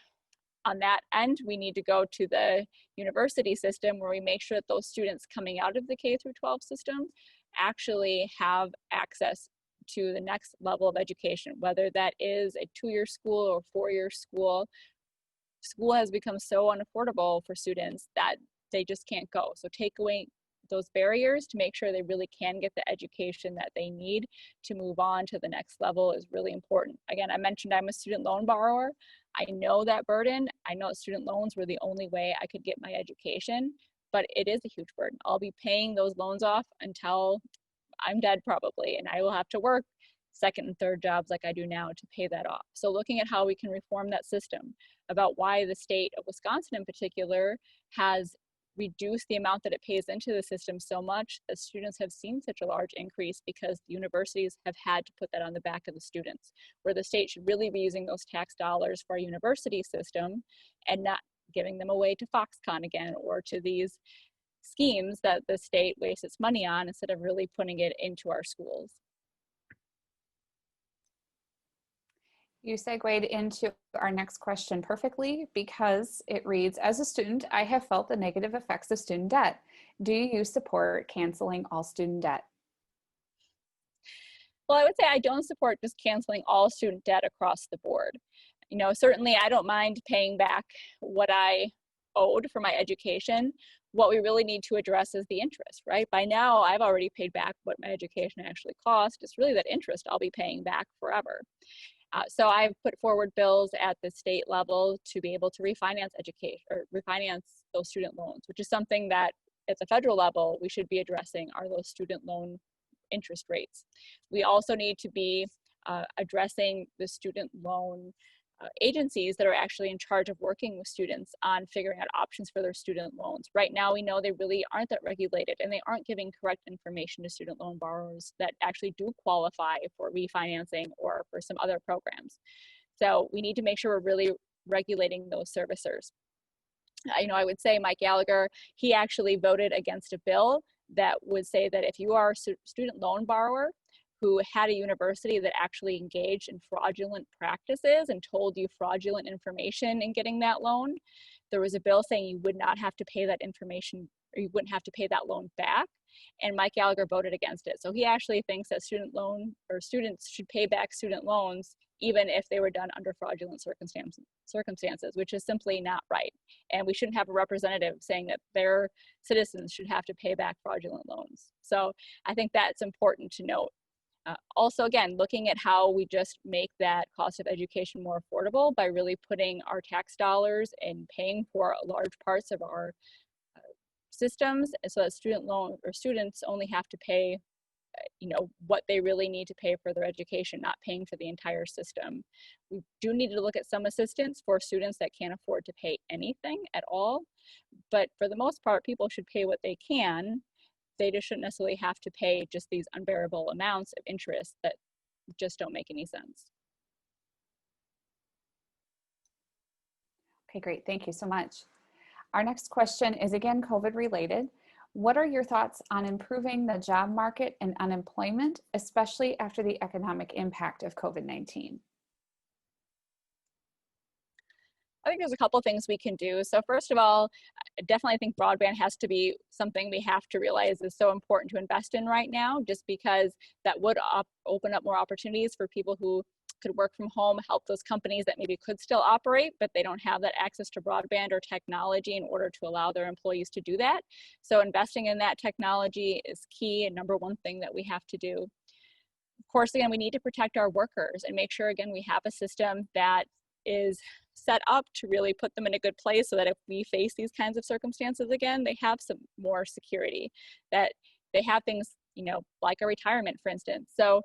on that end, we need to go to the university system where we make sure that those students coming out of the K-12 system actually have access to the next level of education, whether that is a 2-year school or 4-year school. School has become so unaffordable for students that they just can't go. So take away those barriers to make sure they really can get the education that they need to move on to the next level is really important. Again, I mentioned I'm a student loan borrower. I know that burden. I know student loans were the only way I could get my education, but it is a huge burden. I'll be paying those loans off until I'm dead probably, and I will have to work second and third jobs like I do now to pay that off. So looking at how we can reform that system, about why the state of Wisconsin in particular has reduced the amount that it pays into the system so much that students have seen such a large increase because the universities have had to put that on the back of the students, where the state should really be using those tax dollars for our university system and not giving them away to Foxconn again or to these schemes that the state wastes its money on instead of really putting it into our schools. You segued into our next question perfectly because it reads, as a student, I have felt the negative effects of student debt. Do you support canceling all student debt? Well, I would say I don't support just canceling all student debt across the board. Certainly I don't mind paying back what I owed for my education. What we really need to address is the interest, right? By now, I've already paid back what my education actually cost. It's really that interest I'll be paying back forever. So I've put forward bills at the state level to be able to refinance education or refinance those student loans, which is something that at the federal level we should be addressing are those student loan interest rates. We also need to be addressing the student loan agencies that are actually in charge of working with students on figuring out options for their student loans. Right now, we know they really aren't that regulated and they aren't giving correct information to student loan borrowers that actually do qualify for refinancing or for some other programs. So we need to make sure we're really regulating those servicers. I would say Mike Gallagher, he actually voted against a bill that would say that if you are a student loan borrower who had a university that actually engaged in fraudulent practices and told you fraudulent information in getting that loan, there was a bill saying you would not have to pay that information, or you wouldn't have to pay that loan back. And Mike Gallagher voted against it. So he actually thinks that students should pay back student loans even if they were done under fraudulent circumstances, which is simply not right. And we shouldn't have a representative saying that their citizens should have to pay back fraudulent loans. So I think that's important to note. Also, again, looking at how we just make that cost of education more affordable by really putting our tax dollars and paying for large parts of our systems so that students only have to pay what they really need to pay for their education, not paying for the entire system. We do need to look at some assistance for students that can't afford to pay anything at all, but for the most part, people should pay what they can. they just shouldn't necessarily have to pay just these unbearable amounts of interest that just don't make any sense. Okay, great. Thank you so much. Our next question is again COVID related. What are your thoughts on improving the job market and unemployment, especially after the economic impact of COVID-19? I think there's a couple things we can do. So first of all, I definitely think broadband has to be something we have to realize is so important to invest in right now, just because that would open up more opportunities for people who could work from home, help those companies that maybe could still operate, but they don't have that access to broadband or technology in order to allow their employees to do that. So investing in that technology is key and number one thing that we have to do. Of course, again, we need to protect our workers and make sure, again, we have a system that is set up to really put them in a good place so that if we face these kinds of circumstances again, they have some more security, that they have things, you know, like a retirement, for instance. So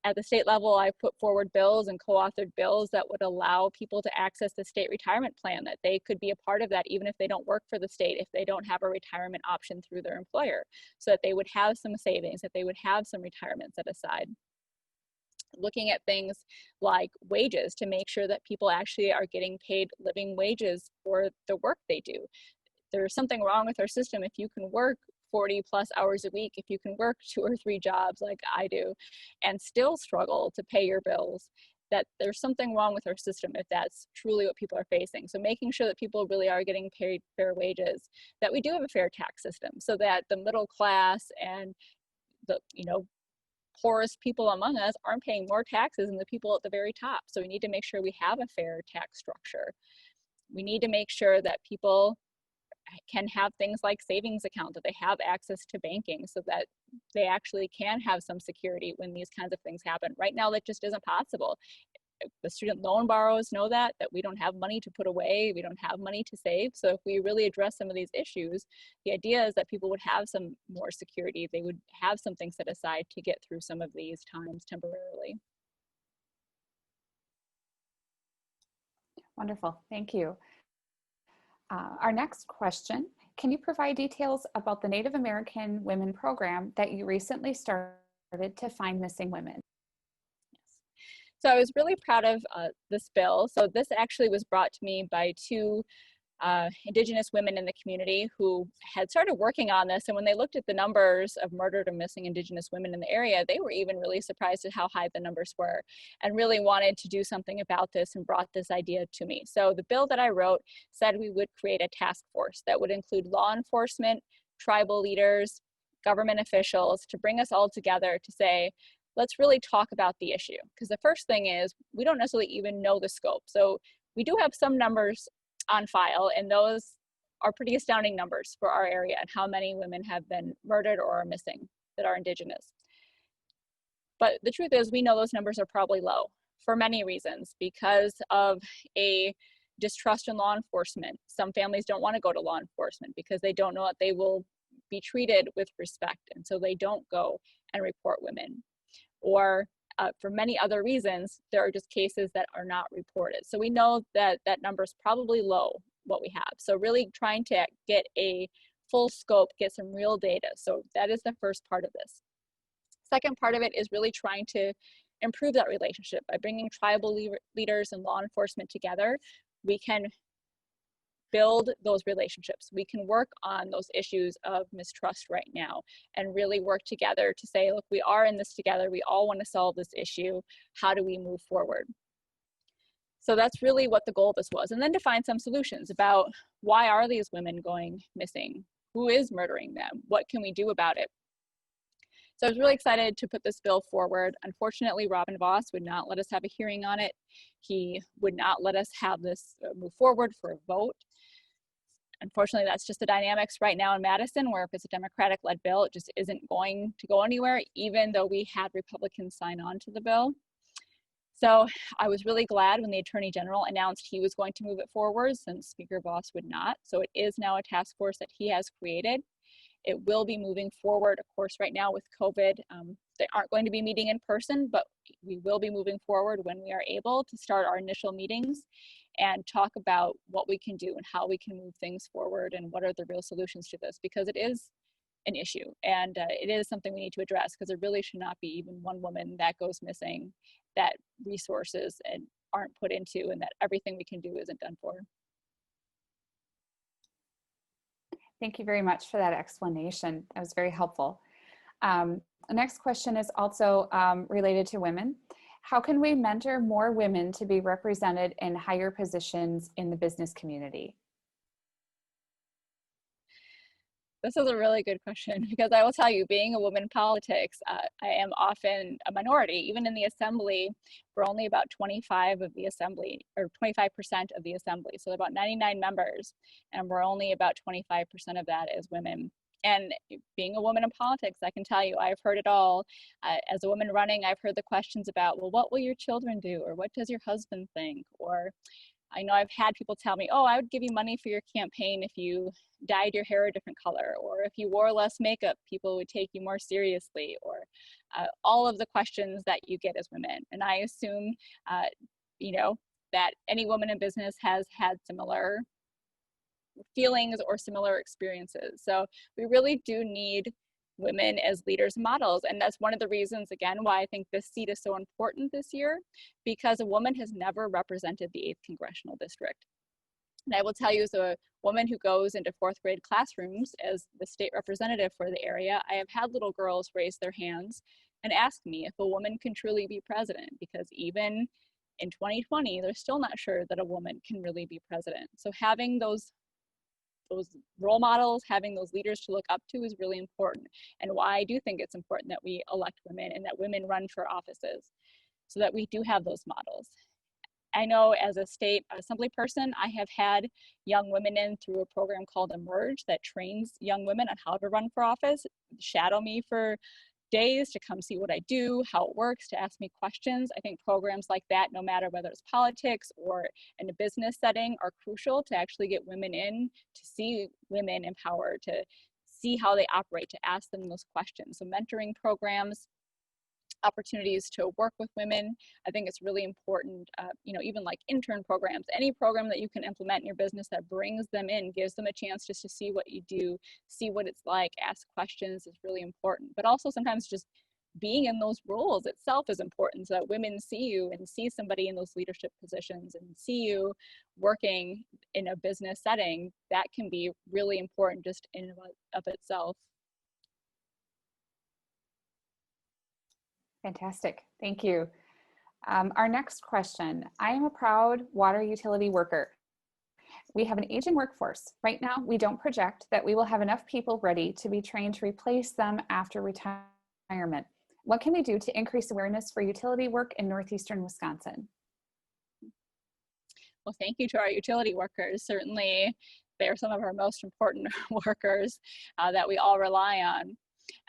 at the state level, I put forward bills and co-authored bills that would allow people to access the state retirement plan, that they could be a part of that even if they don't work for the state, if they don't have a retirement option through their employer, so that they would have some savings, that they would have some retirement set aside. Looking at things like wages to make sure that people actually are getting paid living wages for the work they do. There's something wrong with our system if you can work 40 plus hours a week, if you can work 2 or 3 jobs like I do and still struggle to pay your bills, that there's something wrong with our system if that's truly what people are facing. So making sure that people really are getting paid fair wages, that we do have a fair tax system so that the middle class and the, you know, poorest people among us aren't paying more taxes than the people at the very top. So we need to make sure we have a fair tax structure. We need to make sure that people can have things like savings accounts, that they have access to banking so that they actually can have some security when these kinds of things happen. Right now, that just isn't possible. The student loan borrowers know that we don't have money to put away, we don't have money to save. So if we really address some of these issues, the idea is that people would have some more security. They would have something set aside to get through some of these times temporarily. Wonderful, thank you. Our next question, can you provide details about the Native American Women Program that you recently started to find missing women? So I was really proud of this bill. So this actually was brought to me by 2 Indigenous women in the community who had started working on this. And when they looked at the numbers of murdered or missing Indigenous women in the area, they were even really surprised at how high the numbers were and really wanted to do something about this and brought this idea to me. So the bill that I wrote said we would create a task force that would include law enforcement, tribal leaders, government officials to bring us all together to say, let's really talk about the issue. Because the first thing is we don't necessarily even know the scope. So we do have some numbers on file, and those are pretty astounding numbers for our area and how many women have been murdered or are missing that are Indigenous. But the truth is we know those numbers are probably low for many reasons, because of a distrust in law enforcement. Some families don't want to go to law enforcement because they don't know that they will be treated with respect, and so they don't go and report women. Or for many other reasons, there are just cases that are not reported. So we know that that number is probably low, what we have. So really trying to get a full scope, get some real data. So that is the first part of this. Second part of it is really trying to improve that relationship by bringing tribal leaders and law enforcement together. We can build those relationships. We can work on those issues of mistrust right now and really work together to say, look, we are in this together. We all want to solve this issue. How do we move forward? So that's really what the goal of this was. And then to find some solutions about why are these women going missing? Who is murdering them? What can we do about it? So I was really excited to put this bill forward. Unfortunately, Robin Voss would not let us have a hearing on it. He would not let us have this move forward for a vote. Unfortunately, that's just the dynamics right now in Madison, where if it's a Democratic-led bill, it just isn't going to go anywhere, even though we had Republicans sign on to the bill. So I was really glad when the Attorney General announced he was going to move it forward, since Speaker Voss would not. So it is now a task force that he has created. It will be moving forward. Of course, right now with COVID, they aren't going to be meeting in person, but we will be moving forward when we are able to start our initial meetings and talk about what we can do and how we can move things forward and what are the real solutions to this, because it is an issue. And it is something we need to address, because there really should not be even one woman that goes missing, that resources aren't put into, and that everything we can do isn't done for. Thank you very much for that explanation. That was very helpful. The next question is also related to women. How can we mentor more women to be represented in higher positions in the business community? This is a really good question, because I will tell you, being a woman in politics, I am often a minority. Even in the assembly, we're only about 25 of the assembly, or 25% of the assembly. So about 99 members, and we're only about 25% of that as women. And being a woman in politics, I can tell you, I've heard it all. As a woman running, I've heard the questions about, well, what will your children do? Or what does your husband think? Or I know I've had people tell me, oh, I would give you money for your campaign if you dyed your hair a different color, or if you wore less makeup, people would take you more seriously, or all of the questions that you get as women. And I assume, that any woman in business has had similar feelings or similar experiences. So we really do need women as leaders and models. And that's one of the reasons, again, why I think this seat is so important this year, because a woman has never represented the 8th Congressional District. And I will tell you, as a woman who goes into 4th grade classrooms as the state representative for the area, I have had little girls raise their hands and ask me if a woman can truly be president, because even in 2020, they're still not sure that a woman can really be president. So having those role models, having those leaders to look up to is really important, and why I do think it's important that we elect women and that women run for offices, so that we do have those models. I know as a state assembly person, I have had young women in through a program called Emerge that trains young women on how to run for office, shadow me for days to come see what I do, how it works, to ask me questions. I think programs like that, no matter whether it's politics or in a business setting, are crucial to actually get women in, to see women empowered, to see how they operate, to ask them those questions. So mentoring programs, opportunities to work with women, I think it's really important. Even like intern programs, any program that you can implement in your business that brings them in, gives them a chance just to see what you do, see what it's like, ask questions, is really important. But also sometimes just being in those roles itself is important, so that women see you and see somebody in those leadership positions and see you working in a business setting. That can be really important just in and of itself. Fantastic, thank you. Our next question. I am a proud water utility worker. We have an aging workforce. Right now, we don't project that we will have enough people ready to be trained to replace them after retirement. What can we do to increase awareness for utility work in Northeastern Wisconsin? Well, thank you to our utility workers. Certainly, they're some of our most important workers that we all rely on.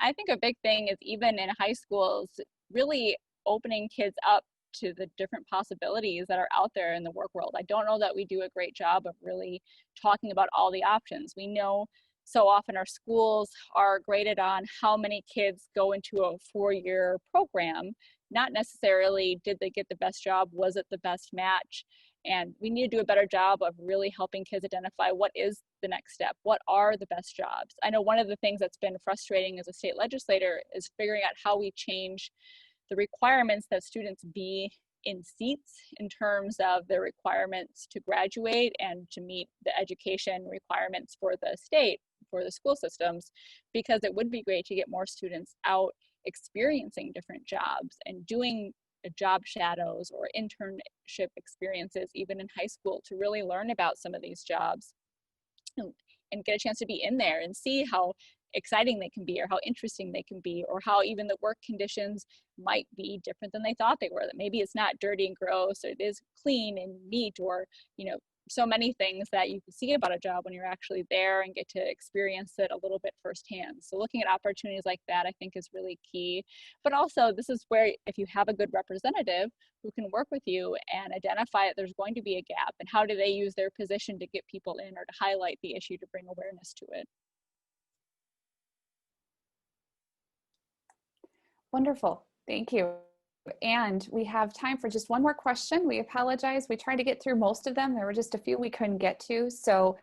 I think a big thing is, even in high schools, really opening kids up to the different possibilities that are out there in the work world. I don't know that we do a great job of really talking about all the options. We know so often our schools are graded on how many kids go into a 4-year program, not necessarily did they get the best job, was it the best match? And we need to do a better job of really helping kids identify what is the next step, what are the best jobs. I know one of the things that's been frustrating as a state legislator is figuring out how we change the requirements that students be in seats in terms of their requirements to graduate and to meet the education requirements for the state, for the school systems, because it would be great to get more students out experiencing different jobs and doing job shadows or internship experiences even in high school, to really learn about some of these jobs and get a chance to be in there and see how exciting they can be, or how interesting they can be, or how even the work conditions might be different than they thought they were, that maybe it's not dirty and gross, or it is clean and neat, or so many things that you can see about a job when you're actually there and get to experience it a little bit firsthand. So looking at opportunities like that, I think, is really key. But also, this is where, if you have a good representative who can work with you and identify that there's going to be a gap, and how do they use their position to get people in, or to highlight the issue, to bring awareness to it. Wonderful, thank you. And we have time for just one more question. We apologize. We tried to get through most of them. There were just a few we couldn't get to. So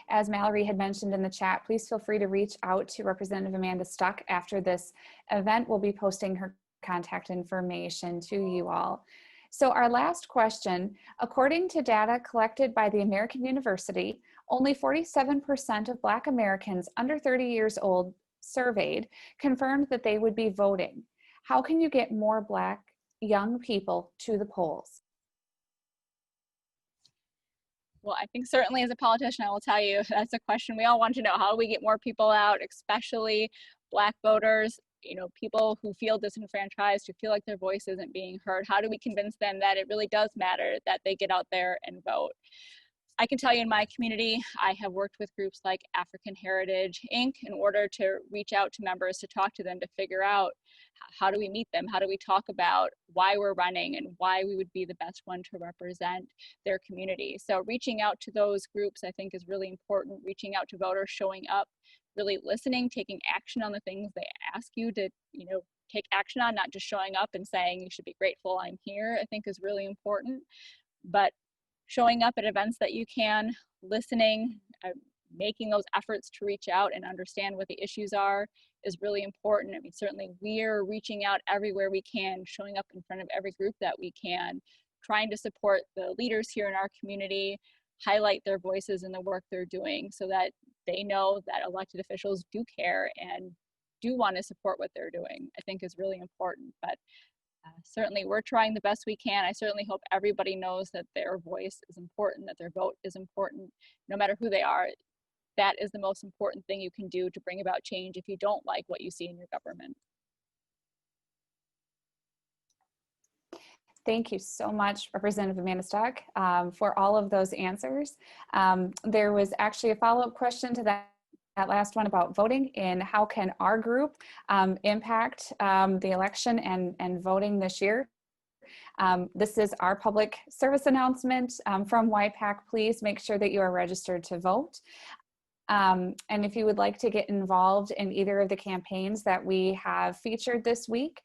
As Mallory had mentioned in the chat, please feel free to reach out to Representative Amanda Stuck after this event. We'll be posting her contact information to you all. So our last question, according to data collected by the American University, only 47% of Black Americans under 30 years old surveyed confirmed that they would be voting. How can you get more Black young people to the polls? Well, I think certainly as a politician, I will tell you, that's a question we all want to know. How do we get more people out, especially Black voters? You know, people who feel disenfranchised, who feel like their voice isn't being heard. How do we convince them that it really does matter that they get out there and vote? I can tell you in my community, I have worked with groups like African Heritage Inc. in order to reach out to members, to talk to them, to figure out how do we meet them? How do we talk about why we're running and why we would be the best one to represent their community? So reaching out to those groups, I think, is really important. Reaching out to voters, showing up, really listening, taking action on the things they ask you to, take action on, not just showing up and saying you should be grateful I'm here, I think is really important. But showing up at events that you can, listening, making those efforts to reach out and understand what the issues are is really important. I mean, certainly we're reaching out everywhere we can, showing up in front of every group that we can, trying to support the leaders here in our community, highlight their voices and the work they're doing so that they know that elected officials do care and do want to support what they're doing, I think is really important. But certainly we're trying the best we can. I certainly hope everybody knows that their voice is important, that their vote is important, no matter who they are. That is the most important thing you can do to bring about change if you don't like what you see in your government. Thank you so much, Representative Amanda Stuck, for all of those answers. There was actually a follow-up question to that last one about voting and how can our group impact the election and voting this year. This is our public service announcement from YPAC. Please make sure that you are registered to vote. And if you would like to get involved in either of the campaigns that we have featured this week,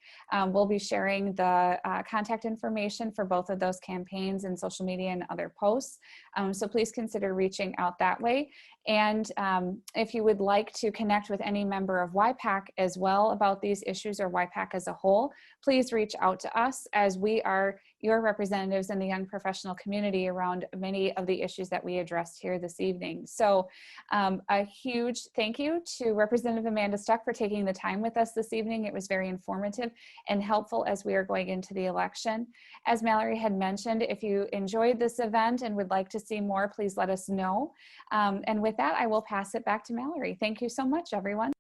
we'll be sharing the contact information for both of those campaigns in social media and other posts. So please consider reaching out that way. And if you would like to connect with any member of YPAC as well about these issues or YPAC as a whole, please reach out to us, as we are your representatives in the young professional community around many of the issues that we addressed here this evening. So a huge thank you to Representative Amanda Stuck for taking the time with us this evening. It was very informative and helpful as we are going into the election. As Mallory had mentioned, if you enjoyed this event and would like to see more, please let us know. And with that, I will pass it back to Mallory. Thank you so much, everyone.